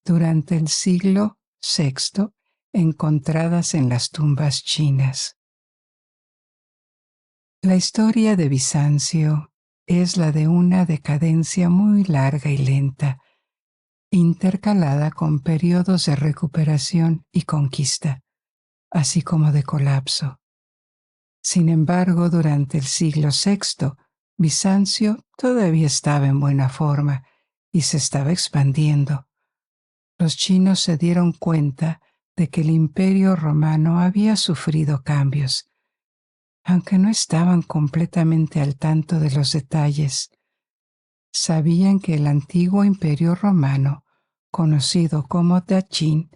durante el siglo VI, encontradas en las tumbas chinas. La historia de Bizancio es la de una decadencia muy larga y lenta, intercalada con periodos de recuperación y conquista, así como de colapso. Sin embargo, durante el siglo VI, Bizancio todavía estaba en buena forma y se estaba expandiendo. Los chinos se dieron cuenta de que el Imperio Romano había sufrido cambios, aunque no estaban completamente al tanto de los detalles. Sabían que el antiguo Imperio Romano, conocido como Daqin,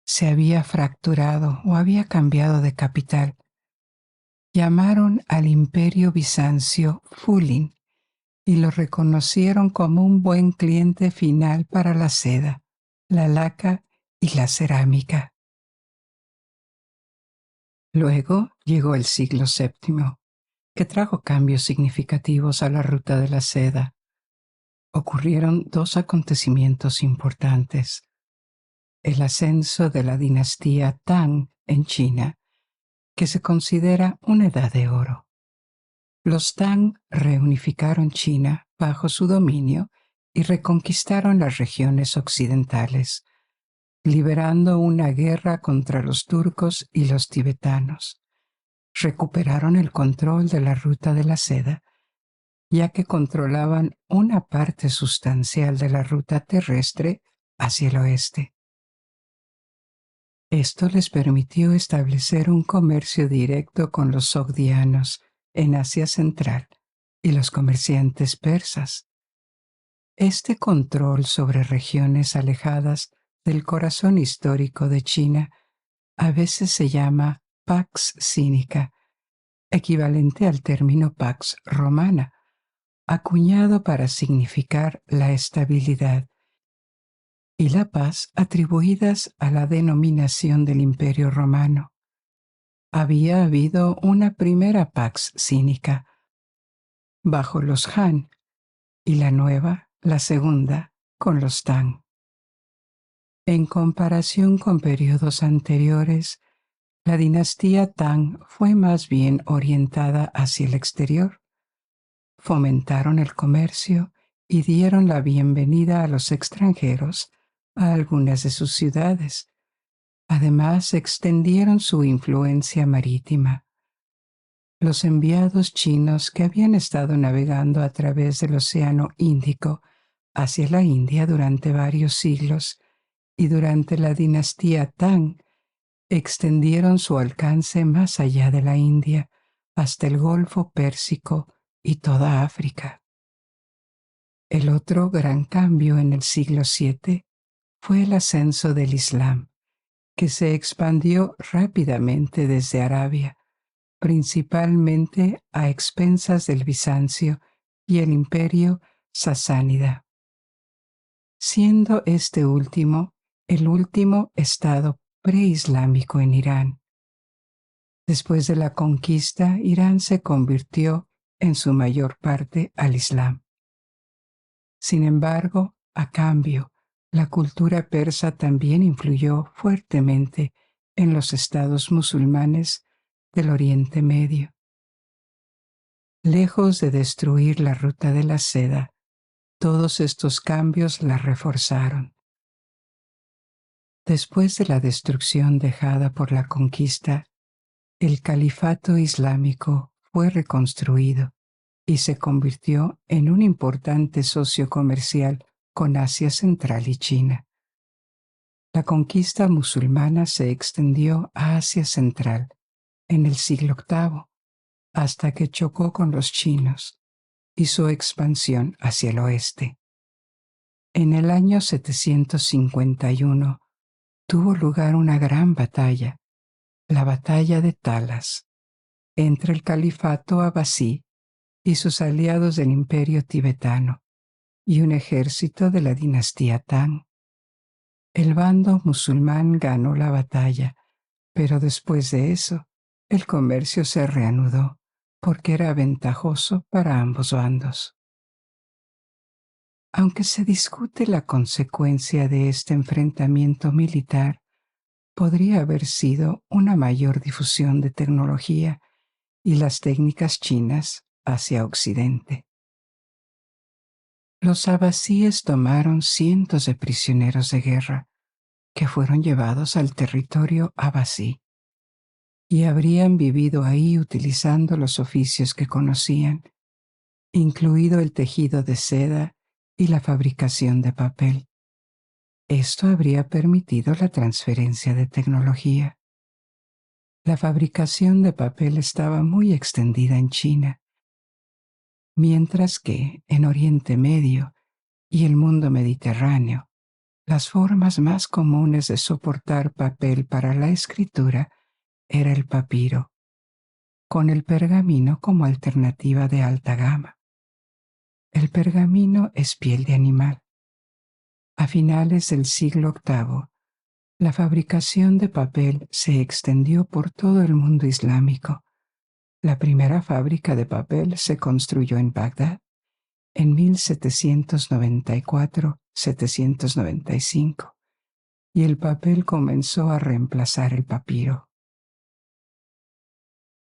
se había fracturado o había cambiado de capital. Llamaron al Imperio Bizancio Fulin y lo reconocieron como un buen cliente final para la seda, la laca y la cerámica. Luego llegó el siglo VII, que trajo cambios significativos a la ruta de la seda. Ocurrieron dos acontecimientos importantes: el ascenso de la dinastía Tang en China, que se considera una edad de oro. Los Tang reunificaron China bajo su dominio y reconquistaron las regiones occidentales, liberando una guerra contra los turcos y los tibetanos. Recuperaron el control de la ruta de la seda, ya que controlaban una parte sustancial de la ruta terrestre hacia el oeste. Esto les permitió establecer un comercio directo con los sogdianos en Asia Central y los comerciantes persas. Este control sobre regiones alejadas del corazón histórico de China a veces se llama Pax Sinica, equivalente al término Pax Romana, acuñado para significar la estabilidad, y la paz atribuidas a la denominación del Imperio Romano. Había habido una primera Pax Sinica bajo los Han y la nueva, la segunda, con los Tang. En comparación con periodos anteriores, la dinastía Tang fue más bien orientada hacia el exterior. Fomentaron el comercio y dieron la bienvenida a los extranjeros a algunas de sus ciudades. Además, extendieron su influencia marítima. Los enviados chinos que habían estado navegando a través del Océano Índico hacia la India durante varios siglos y durante la dinastía Tang extendieron su alcance más allá de la India, hasta el Golfo Pérsico y toda África. El otro gran cambio en el siglo VII fue el ascenso del Islam, que se expandió rápidamente desde Arabia, principalmente a expensas del Bizancio y el Imperio Sasánida, siendo este último el último estado preislámico en Irán. Después de la conquista, Irán se convirtió en su mayor parte al Islam. Sin embargo, a cambio, la cultura persa también influyó fuertemente en los estados musulmanes del Oriente Medio. Lejos de destruir la ruta de la seda, todos estos cambios la reforzaron. Después de la destrucción dejada por la conquista, el califato islámico fue reconstruido y se convirtió en un importante socio comercial con Asia Central y China. La conquista musulmana se extendió a Asia Central en el siglo VIII, hasta que chocó con los chinos y su expansión hacia el oeste. En el año 751 tuvo lugar una gran batalla, la batalla de Talas, entre el califato abasí y sus aliados del imperio tibetano y un ejército de la dinastía Tang. El bando musulmán ganó la batalla, pero después de eso, el comercio se reanudó porque era ventajoso para ambos bandos. Aunque se discute la consecuencia de este enfrentamiento militar, podría haber sido una mayor difusión de tecnología y las técnicas chinas hacia Occidente. Los abasíes tomaron cientos de prisioneros de guerra que fueron llevados al territorio abasí y habrían vivido ahí utilizando los oficios que conocían, incluido el tejido de seda y la fabricación de papel. Esto habría permitido la transferencia de tecnología. La fabricación de papel estaba muy extendida en China, mientras que en Oriente Medio y el mundo mediterráneo, las formas más comunes de soportar papel para la escritura era el papiro, con el pergamino como alternativa de alta gama. El pergamino es piel de animal. A finales del siglo VIII, la fabricación de papel se extendió por todo el mundo islámico. La primera fábrica de papel se construyó en Bagdad en 1794-795 y el papel comenzó a reemplazar el papiro.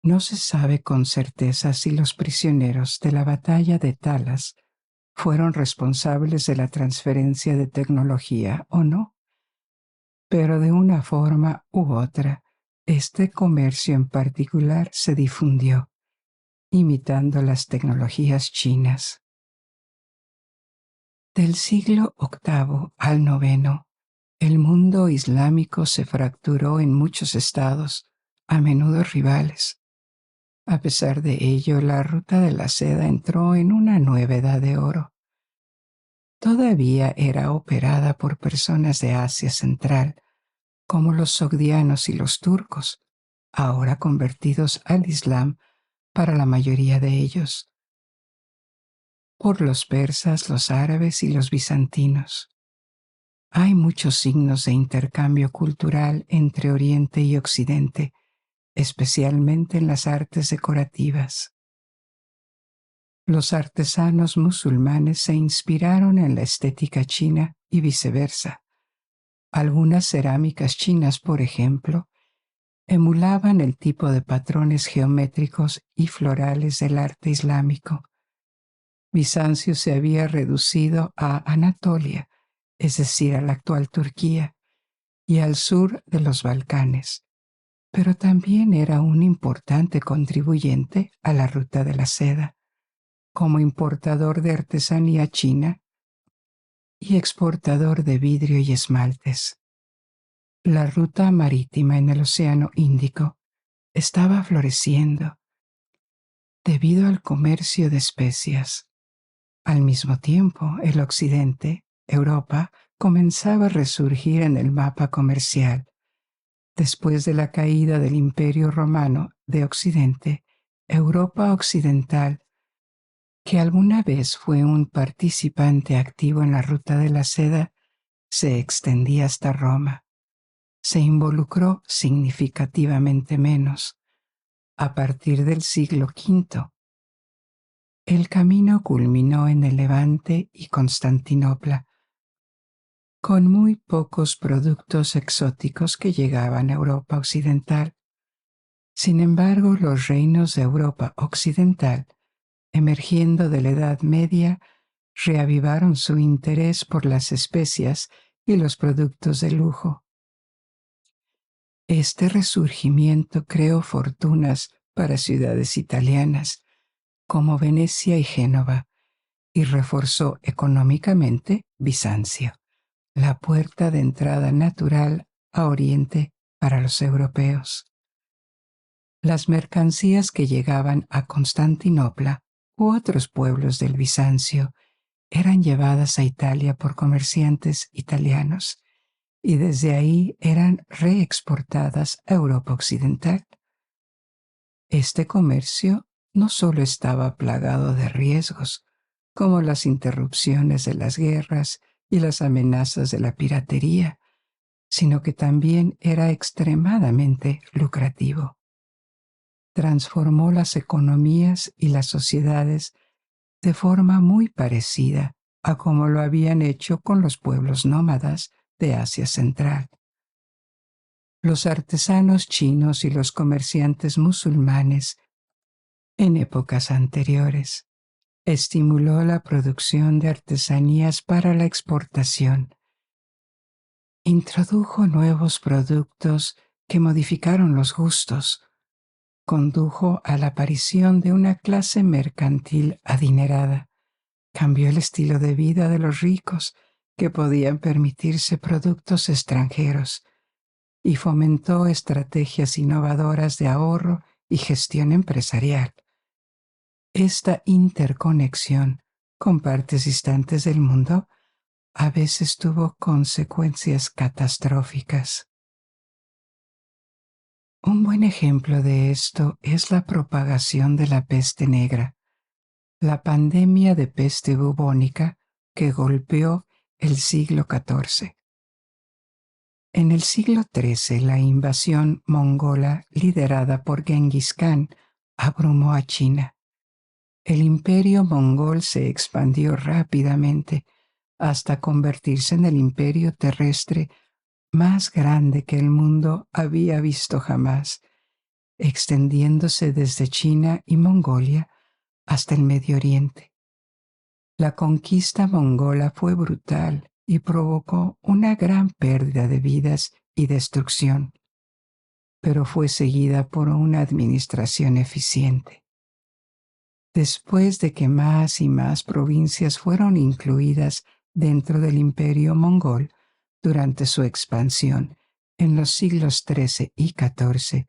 No se sabe con certeza si los prisioneros de la batalla de Talas fueron responsables de la transferencia de tecnología o no, pero de una forma u otra, este comercio en particular se difundió, imitando las tecnologías chinas. Del siglo VIII al IX, el mundo islámico se fracturó en muchos estados, a menudo rivales. A pesar de ello, la ruta de la seda entró en una nueva edad de oro. Todavía era operada por personas de Asia Central, como los sogdianos y los turcos, ahora convertidos al Islam para la mayoría de ellos, por los persas, los árabes y los bizantinos. Hay muchos signos de intercambio cultural entre Oriente y Occidente, especialmente en las artes decorativas. Los artesanos musulmanes se inspiraron en la estética china y viceversa. Algunas cerámicas chinas, por ejemplo, emulaban el tipo de patrones geométricos y florales del arte islámico. Bizancio se había reducido a Anatolia, es decir, a la actual Turquía, y al sur de los Balcanes, pero también era un importante contribuyente a la ruta de la seda, como importador de artesanía china y exportador de vidrio y esmaltes. La ruta marítima en el Océano Índico estaba floreciendo debido al comercio de especias. Al mismo tiempo, el Occidente, Europa, comenzaba a resurgir en el mapa comercial. Después de la caída del Imperio Romano de Occidente, Europa Occidental, que alguna vez fue un participante activo en la ruta de la seda, se extendía hasta Roma. Se involucró significativamente menos. A partir del siglo V, El camino culminó en el Levante y Constantinopla, con muy pocos productos exóticos que llegaban a Europa Occidental. Sin embargo, los reinos de Europa Occidental, emergiendo de la Edad Media, reavivaron su interés por las especias y los productos de lujo. Este resurgimiento creó fortunas para ciudades italianas como Venecia y Génova y reforzó económicamente Bizancio, la puerta de entrada natural a Oriente para los europeos. Las mercancías que llegaban a Constantinopla u otros pueblos del Bizancio eran llevadas a Italia por comerciantes italianos y desde ahí eran reexportadas a Europa Occidental. Este comercio no solo estaba plagado de riesgos, como las interrupciones de las guerras y las amenazas de la piratería, sino que también era extremadamente lucrativo. Transformó las economías y las sociedades de forma muy parecida a como lo habían hecho con los pueblos nómadas de Asia Central. Los artesanos chinos y los comerciantes musulmanes en épocas anteriores estimuló la producción de artesanías para la exportación. Introdujo nuevos productos que modificaron los gustos. Condujo a la aparición de una clase mercantil adinerada. Cambió el estilo de vida de los ricos que podían permitirse productos extranjeros y fomentó estrategias innovadoras de ahorro y gestión empresarial. Esta interconexión con partes distantes del mundo a veces tuvo consecuencias catastróficas. Un buen ejemplo de esto es la propagación de la peste negra, la pandemia de peste bubónica que golpeó el siglo XIV. En el siglo XIII, la invasión mongola liderada por Genghis Khan abrumó a China. El imperio mongol se expandió rápidamente hasta convertirse en el imperio terrestre más grande que el mundo había visto jamás, extendiéndose desde China y Mongolia hasta el Medio Oriente. La conquista mongola fue brutal y provocó una gran pérdida de vidas y destrucción, pero fue seguida por una administración eficiente. Después de que más y más provincias fueron incluidas dentro del imperio mongol durante su expansión en los siglos XIII y XIV,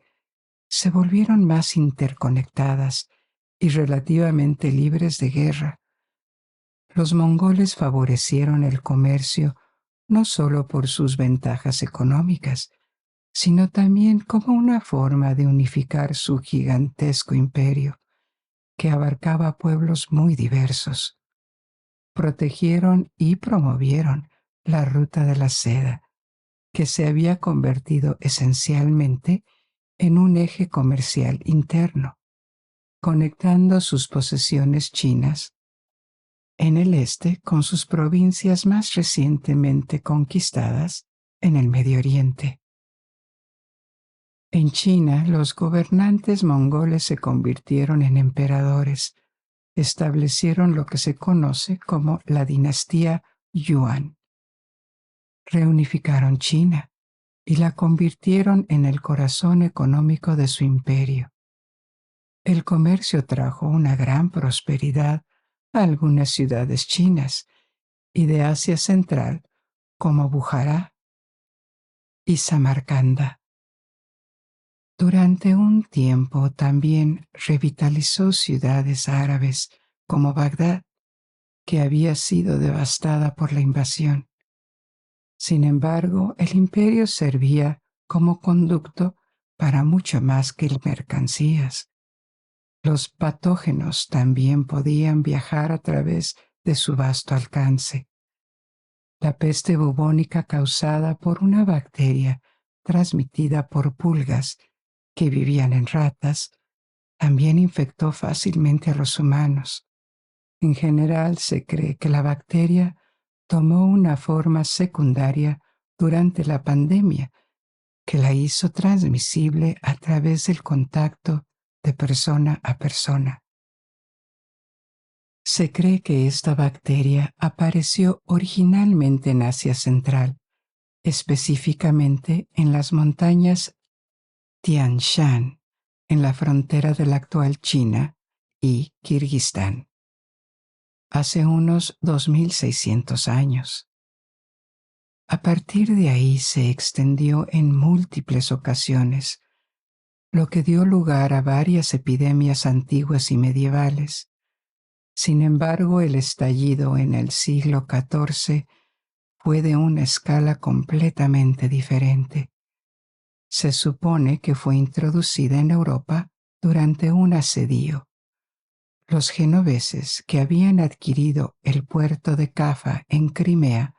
se volvieron más interconectadas y relativamente libres de guerra. Los mongoles favorecieron el comercio no solo por sus ventajas económicas, sino también como una forma de unificar su gigantesco imperio, que abarcaba pueblos muy diversos. Protegieron y promovieron la ruta de la seda, que se había convertido esencialmente en un eje comercial interno, conectando sus posesiones chinas en el este con sus provincias más recientemente conquistadas en el Medio Oriente. En China, los gobernantes mongoles se convirtieron en emperadores, establecieron lo que se conoce como la dinastía Yuan. Reunificaron China y la convirtieron en el corazón económico de su imperio. El comercio trajo una gran prosperidad a algunas ciudades chinas y de Asia Central como Bujará y Samarcanda. Durante un tiempo también revitalizó ciudades árabes como Bagdad, que había sido devastada por la invasión. Sin embargo, el imperio servía como conducto para mucho más que mercancías. Los patógenos también podían viajar a través de su vasto alcance. La peste bubónica causada por una bacteria transmitida por pulgas que vivían en ratas también infectó fácilmente a los humanos. En general, se cree que la bacteria tomó una forma secundaria durante la pandemia que la hizo transmisible a través del contacto de persona a persona. Se cree que esta bacteria apareció originalmente en Asia Central, específicamente en las montañas Tian Shan, en la frontera de la actual China y Kirguistán, hace unos 2600 años. A partir de ahí se extendió en múltiples ocasiones, lo que dio lugar a varias epidemias antiguas y medievales. Sin embargo, el estallido en el siglo XIV fue de una escala completamente diferente. Se supone que fue introducida en Europa durante un asedio. Los genoveses, que habían adquirido el puerto de Cafa en Crimea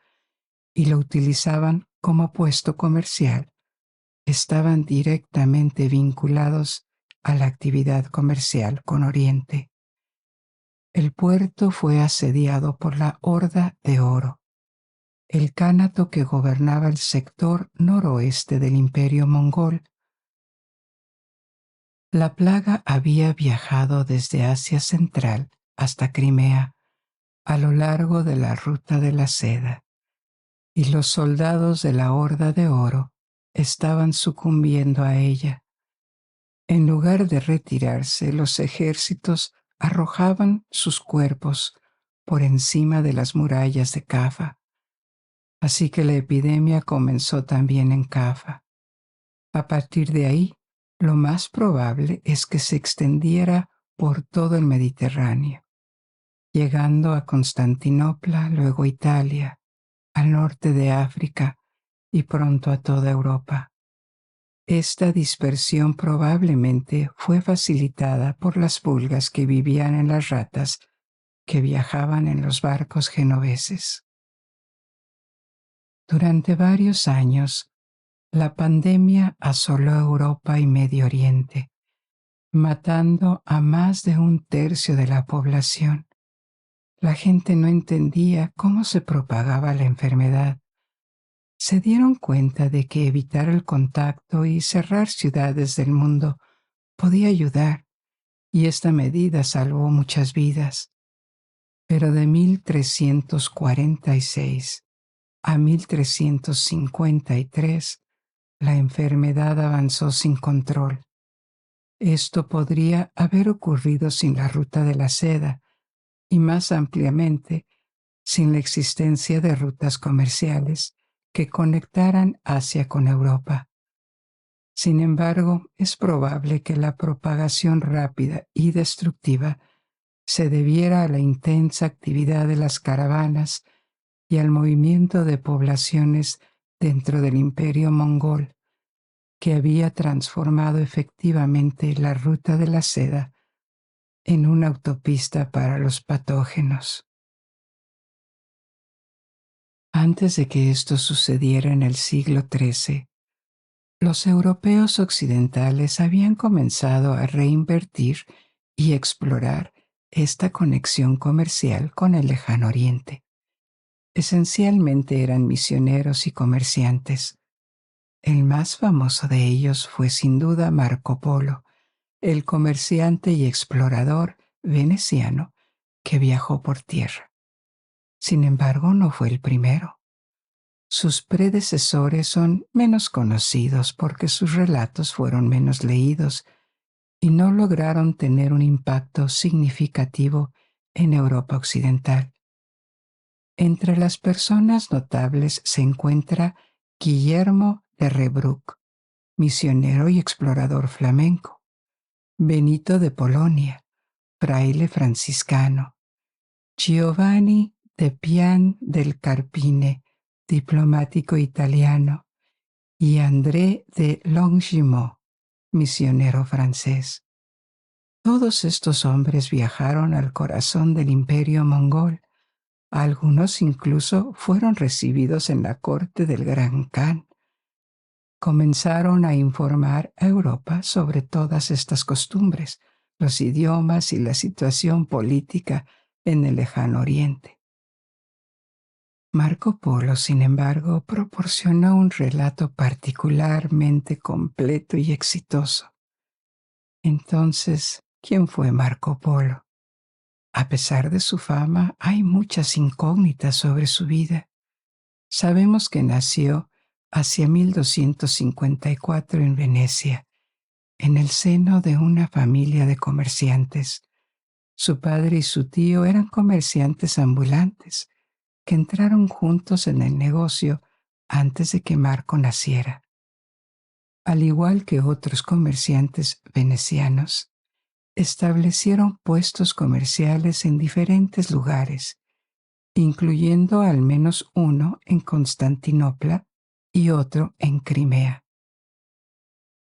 y lo utilizaban como puesto comercial, estaban directamente vinculados a la actividad comercial con Oriente. El puerto fue asediado por la Horda de Oro, el cánato que gobernaba el sector noroeste del Imperio Mongol. La plaga había viajado desde Asia Central hasta Crimea, a lo largo de la ruta de la seda, y los soldados de la Horda de Oro estaban sucumbiendo a ella. En lugar de retirarse, los ejércitos arrojaban sus cuerpos por encima de las murallas de Cafa. Así que la epidemia comenzó también en Cafa. A partir de ahí, lo más probable es que se extendiera por todo el Mediterráneo, llegando a Constantinopla, luego Italia, al norte de África y pronto a toda Europa. Esta dispersión probablemente fue facilitada por las pulgas que vivían en las ratas que viajaban en los barcos genoveses. Durante varios años, la pandemia asoló Europa y Medio Oriente, matando a más de un tercio de la población. La gente no entendía cómo se propagaba la enfermedad. Se dieron cuenta de que evitar el contacto y cerrar ciudades del mundo podía ayudar, y esta medida salvó muchas vidas. Pero de 1346 a 1353, la enfermedad avanzó sin control. Esto podría haber ocurrido sin la ruta de la seda y, más ampliamente, sin la existencia de rutas comerciales que conectaran Asia con Europa. Sin embargo, es probable que la propagación rápida y destructiva se debiera a la intensa actividad de las caravanas y al movimiento de poblaciones dentro del Imperio Mongol, que había transformado efectivamente la ruta de la seda en una autopista para los patógenos. Antes de que esto sucediera en el siglo XIII, los europeos occidentales habían comenzado a reinvertir y explorar esta conexión comercial con el lejano oriente. Esencialmente eran misioneros y comerciantes. El más famoso de ellos fue sin duda Marco Polo, el comerciante y explorador veneciano que viajó por tierra. Sin embargo, no fue el primero. Sus predecesores son menos conocidos porque sus relatos fueron menos leídos y no lograron tener un impacto significativo en Europa Occidental. Entre las personas notables se encuentra Guillermo de Rebruck, misionero y explorador flamenco; Benito de Polonia, fraile franciscano; Giovanni de Pian del Carpine, diplomático italiano; y André de Longjumeau, misionero francés. Todos estos hombres viajaron al corazón del Imperio Mongol. Algunos incluso fueron recibidos en la corte del Gran Khan. Comenzaron a informar a Europa sobre todas estas costumbres, los idiomas y la situación política en el lejano oriente. Marco Polo, sin embargo, proporcionó un relato particularmente completo y exitoso. Entonces, ¿quién fue Marco Polo? A pesar de su fama, hay muchas incógnitas sobre su vida. Sabemos que nació hacia 1254 en Venecia, en el seno de una familia de comerciantes. Su padre y su tío eran comerciantes ambulantes que entraron juntos en el negocio antes de que Marco naciera. Al igual que otros comerciantes venecianos, establecieron puestos comerciales en diferentes lugares, incluyendo al menos uno en Constantinopla y otro en Crimea.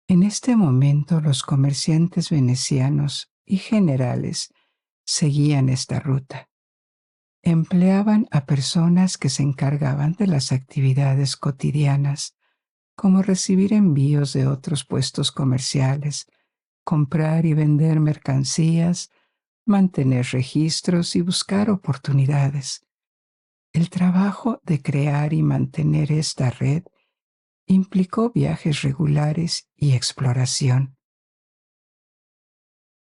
En este momento los comerciantes venecianos y generales seguían esta ruta. Empleaban a personas que se encargaban de las actividades cotidianas, como recibir envíos de otros puestos comerciales, comprar y vender mercancías, mantener registros y buscar oportunidades. El trabajo de crear y mantener esta red implicó viajes regulares y exploración.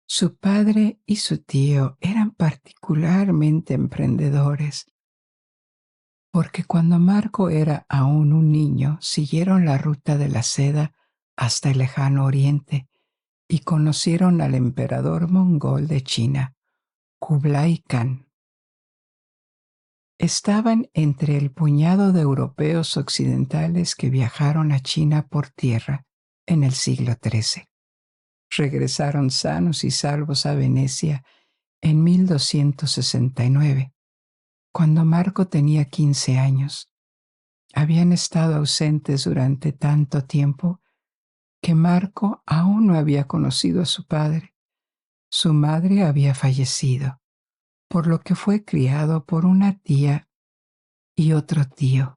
Su padre y su tío eran particularmente emprendedores, porque cuando Marco era aún un niño, siguieron la ruta de la seda hasta el lejano oriente y conocieron al emperador mongol de China, Kublai Khan. Estaban entre el puñado de europeos occidentales que viajaron a China por tierra en el siglo XIII. Regresaron sanos y salvos a Venecia en 1269, cuando Marco tenía 15 años. Habían estado ausentes durante tanto tiempo que Marco aún no había conocido a su padre. Su madre había fallecido, por lo que fue criado por una tía y otro tío.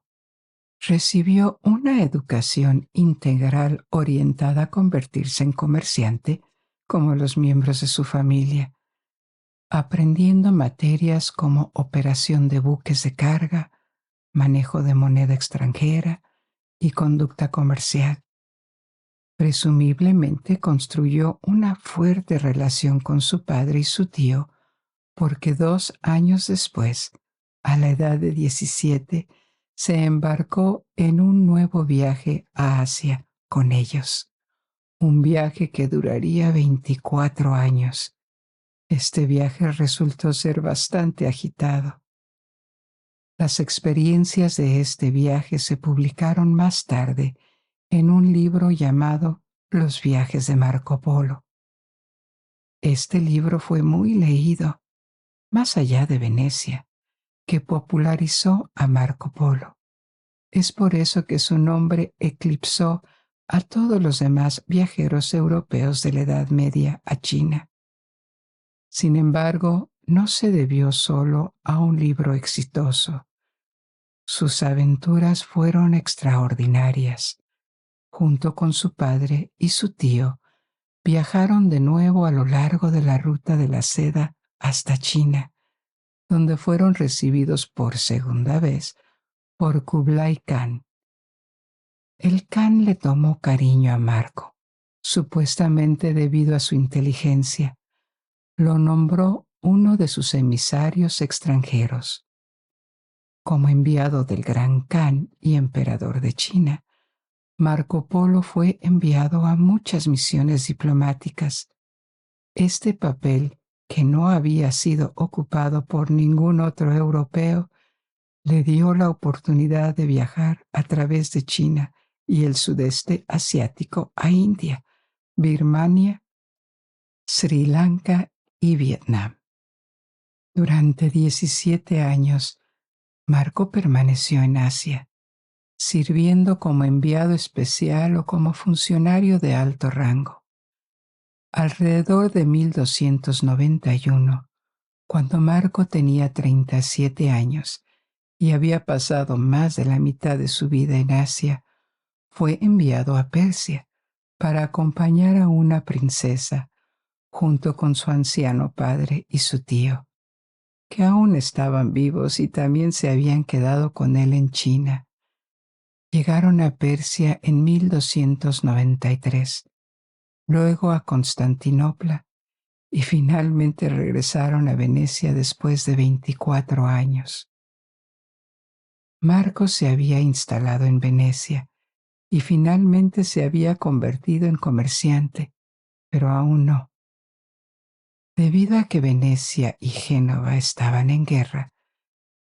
Recibió una educación integral orientada a convertirse en comerciante, como los miembros de su familia, aprendiendo materias como operación de buques de carga, manejo de moneda extranjera y conducta comercial. Presumiblemente construyó una fuerte relación con su padre y su tío, porque 2 años después, a la edad de 17, se embarcó en un nuevo viaje a Asia con ellos, un viaje que duraría 24 años. Este viaje resultó ser bastante agitado. Las experiencias de este viaje se publicaron más tarde en un libro llamado Los viajes de Marco Polo. Este libro fue muy leído, más allá de Venecia, que popularizó a Marco Polo. Es por eso que su nombre eclipsó a todos los demás viajeros europeos de la Edad Media a China. Sin embargo, no se debió solo a un libro exitoso. Sus aventuras fueron extraordinarias. Junto con su padre y su tío, viajaron de nuevo a lo largo de la ruta de la seda hasta China, donde fueron recibidos por segunda vez por Kublai Khan. El Khan le tomó cariño a Marco, supuestamente debido a su inteligencia. Lo nombró uno de sus emisarios extranjeros. Como enviado del Gran Khan y emperador de China, Marco Polo fue enviado a muchas misiones diplomáticas. Este papel, que no había sido ocupado por ningún otro europeo, le dio la oportunidad de viajar a través de China y el sudeste asiático a India, Birmania, Sri Lanka y Vietnam. Durante 17 años, Marco permaneció en Asia, sirviendo como enviado especial o como funcionario de alto rango. Alrededor de 1291, cuando Marco tenía 37 años y había pasado más de la mitad de su vida en Asia, fue enviado a Persia para acompañar a una princesa junto con su anciano padre y su tío, que aún estaban vivos y también se habían quedado con él en China. Llegaron a Persia en 1293, luego a Constantinopla y finalmente regresaron a Venecia después de 24 años. Marco se había instalado en Venecia y finalmente se había convertido en comerciante, pero aún no. Debido a que Venecia y Génova estaban en guerra,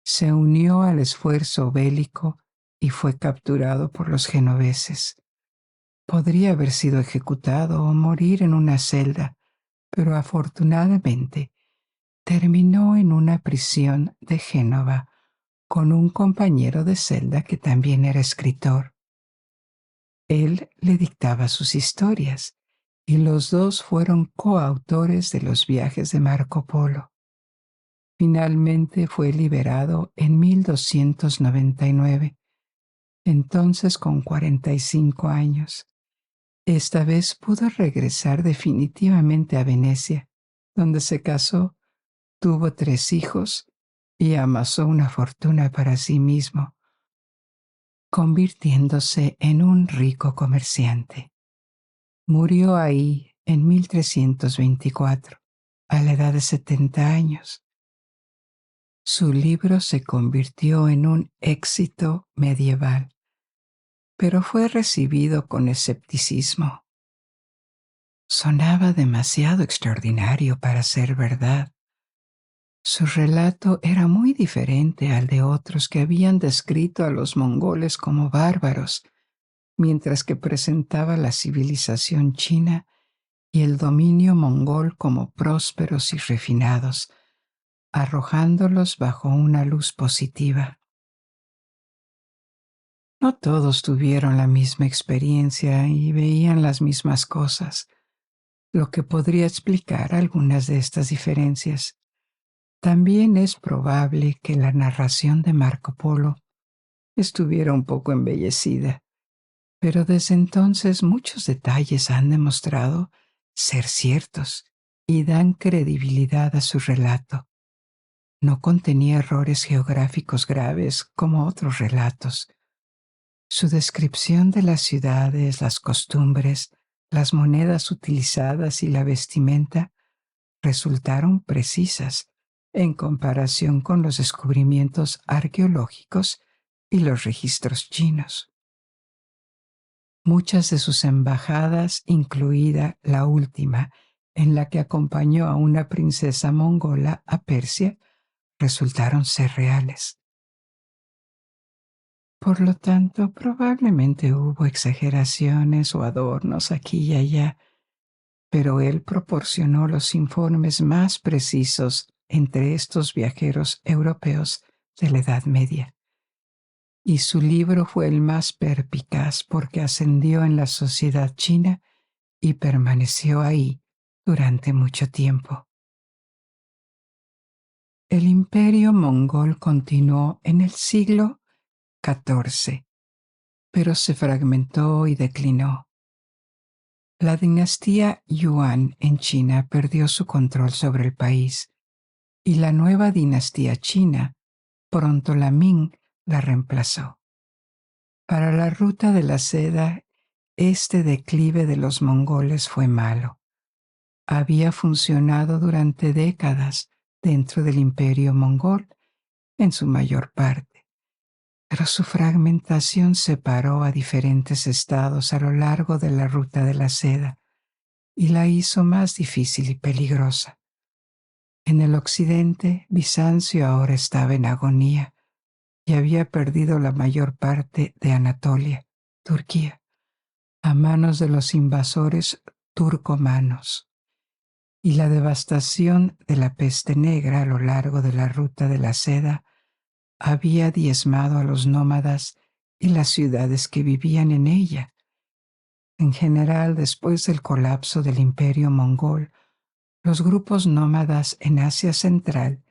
se unió al esfuerzo bélico y fue capturado por los genoveses. Podría haber sido ejecutado o morir en una celda, pero afortunadamente terminó en una prisión de Génova con un compañero de celda que también era escritor. Él le dictaba sus historias y los dos fueron coautores de los viajes de Marco Polo. Finalmente fue liberado en 1299, entonces con 45 años. Esta vez pudo regresar definitivamente a Venecia, donde se casó, tuvo 3 hijos y amasó una fortuna para sí mismo, convirtiéndose en un rico comerciante. Murió ahí en 1324, a la edad de 70 años. Su libro se convirtió en un éxito medieval, pero fue recibido con escepticismo. Sonaba demasiado extraordinario para ser verdad. Su relato era muy diferente al de otros que habían descrito a los mongoles como bárbaros, mientras que presentaba la civilización china y el dominio mongol como prósperos y refinados, arrojándolos bajo una luz positiva. No todos tuvieron la misma experiencia y veían las mismas cosas, lo que podría explicar algunas de estas diferencias. También es probable que la narración de Marco Polo estuviera un poco embellecida, pero desde entonces muchos detalles han demostrado ser ciertos y dan credibilidad a su relato. No contenía errores geográficos graves como otros relatos. Su descripción de las ciudades, las costumbres, las monedas utilizadas y la vestimenta resultaron precisas en comparación con los descubrimientos arqueológicos y los registros chinos. Muchas de sus embajadas, incluida la última, en la que acompañó a una princesa mongola a Persia, resultaron ser reales. Por lo tanto, probablemente hubo exageraciones o adornos aquí y allá, pero él proporcionó los informes más precisos entre estos viajeros europeos de la Edad Media. Y su libro fue el más perspicaz porque ascendió en la sociedad china y permaneció ahí durante mucho tiempo. El imperio mongol continuó en el siglo XIV, pero se fragmentó y declinó. La dinastía Yuan en China perdió su control sobre el país y la nueva dinastía china, pronto la Ming, la reemplazó. Para la ruta de la seda, este declive de los mongoles fue malo. Había funcionado durante décadas dentro del imperio mongol, en su mayor parte, pero su fragmentación separó a diferentes estados a lo largo de la ruta de la seda y la hizo más difícil y peligrosa. En el occidente, Bizancio ahora estaba en agonía y había perdido la mayor parte de Anatolia, Turquía, a manos de los invasores turcomanos. Y la devastación de la peste negra a lo largo de la ruta de la seda había diezmado a los nómadas y las ciudades que vivían en ella. En general, después del colapso del imperio mongol, los grupos nómadas en Asia Central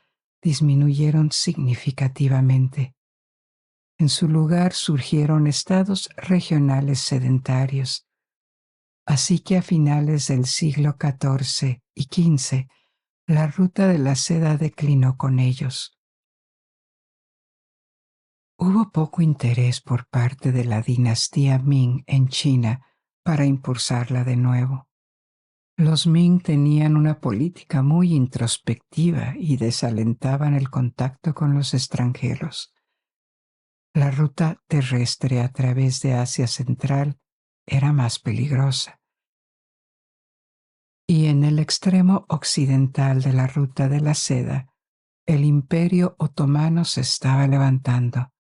disminuyeron significativamente. En su lugar surgieron estados regionales sedentarios. Así que a finales del siglo XIV y XV, la ruta de la seda declinó con ellos. Hubo poco interés por parte de la dinastía Ming en China para impulsarla de nuevo. Los Ming tenían una política muy introspectiva y desalentaban el contacto con los extranjeros. La ruta terrestre a través de Asia Central era más peligrosa. Y en el extremo occidental de la ruta de la seda, el Imperio Otomano se estaba levantando,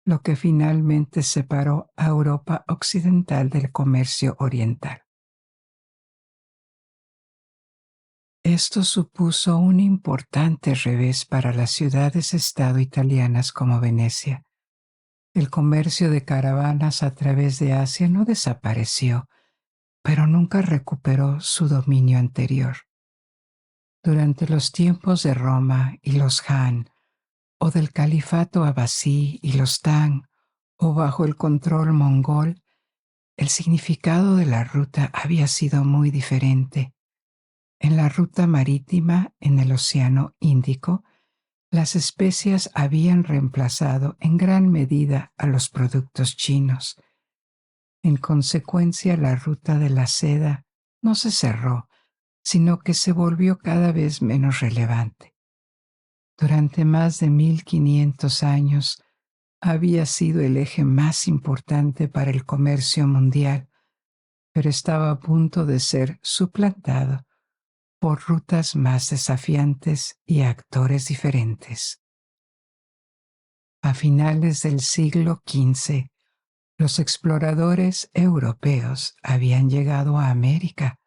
lo que finalmente separó a Europa occidental del comercio oriental. Esto supuso un importante revés para las ciudades-estado italianas como Venecia. El comercio de caravanas a través de Asia no desapareció, pero nunca recuperó su dominio anterior. Durante los tiempos de Roma y los Han, o del califato abasí y los Tang, o bajo el control mongol, el significado de la ruta había sido muy diferente. En la ruta marítima en el Océano Índico, las especias habían reemplazado en gran medida a los productos chinos. En consecuencia, la ruta de la seda no se cerró, sino que se volvió cada vez menos relevante. Durante más de 1500 años, había sido el eje más importante para el comercio mundial, pero estaba a punto de ser suplantado por rutas más desafiantes y actores diferentes. A finales del siglo XV, los exploradores europeos habían llegado a América,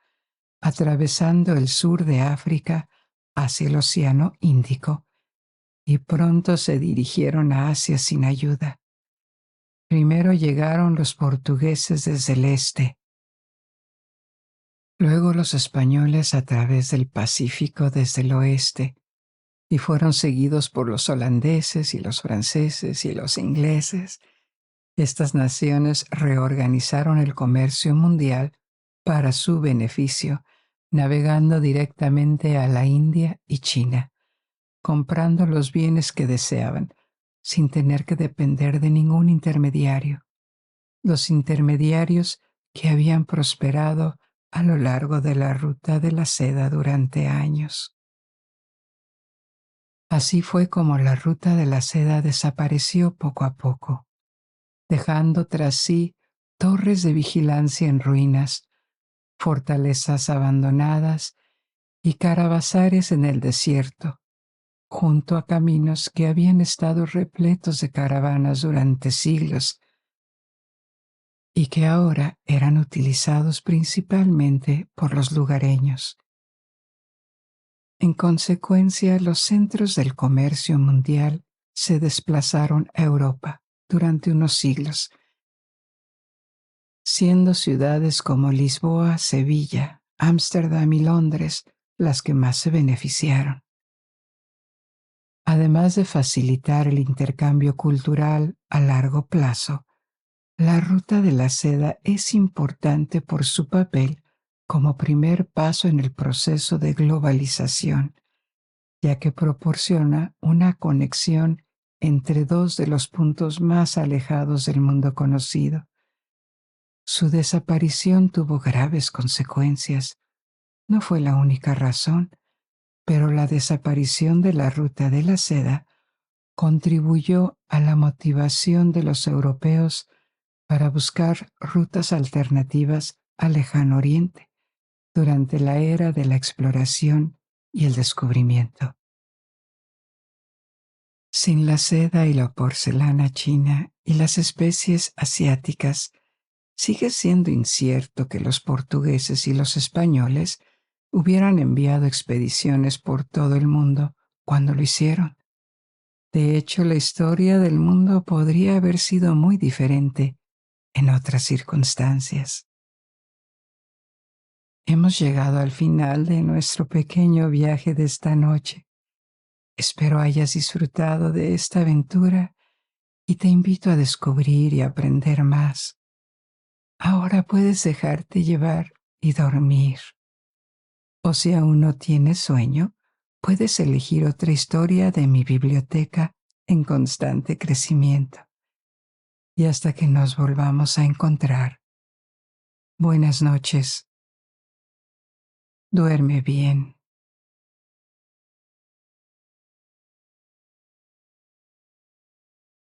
atravesando el sur de África hacia el Océano Índico, y pronto se dirigieron a Asia sin ayuda. Primero llegaron los portugueses desde el este, luego los españoles a través del Pacífico desde el oeste, y fueron seguidos por los holandeses y los franceses y los ingleses. Estas naciones reorganizaron el comercio mundial para su beneficio, navegando directamente a la India y China, comprando los bienes que deseaban, sin tener que depender de ningún intermediario. Los intermediarios que habían prosperado a lo largo de la ruta de la seda durante años. Así fue como la ruta de la seda desapareció poco a poco, dejando tras sí torres de vigilancia en ruinas, fortalezas abandonadas y caravasares en el desierto, junto a caminos que habían estado repletos de caravanas durante siglos y que ahora eran utilizados principalmente por los lugareños. En consecuencia, los centros del comercio mundial se desplazaron a Europa durante unos siglos, siendo ciudades como Lisboa, Sevilla, Ámsterdam y Londres las que más se beneficiaron. Además de facilitar el intercambio cultural a largo plazo, la ruta de la seda es importante por su papel como primer paso en el proceso de globalización, ya que proporciona una conexión entre dos de los puntos más alejados del mundo conocido. Su desaparición tuvo graves consecuencias. No fue la única razón, pero la desaparición de la ruta de la seda contribuyó a la motivación de los europeos para buscar rutas alternativas al Lejano Oriente durante la era de la exploración y el descubrimiento. Sin la seda y la porcelana china y las especies asiáticas, sigue siendo incierto que los portugueses y los españoles hubieran enviado expediciones por todo el mundo cuando lo hicieron. De hecho, la historia del mundo podría haber sido muy diferente en otras circunstancias. Hemos llegado al final de nuestro pequeño viaje de esta noche. Espero hayas disfrutado de esta aventura y te invito a descubrir y aprender más. Ahora puedes dejarte llevar y dormir. O si aún no tienes sueño, puedes elegir otra historia de mi biblioteca en constante crecimiento. Y hasta que nos volvamos a encontrar, buenas noches. Duerme bien.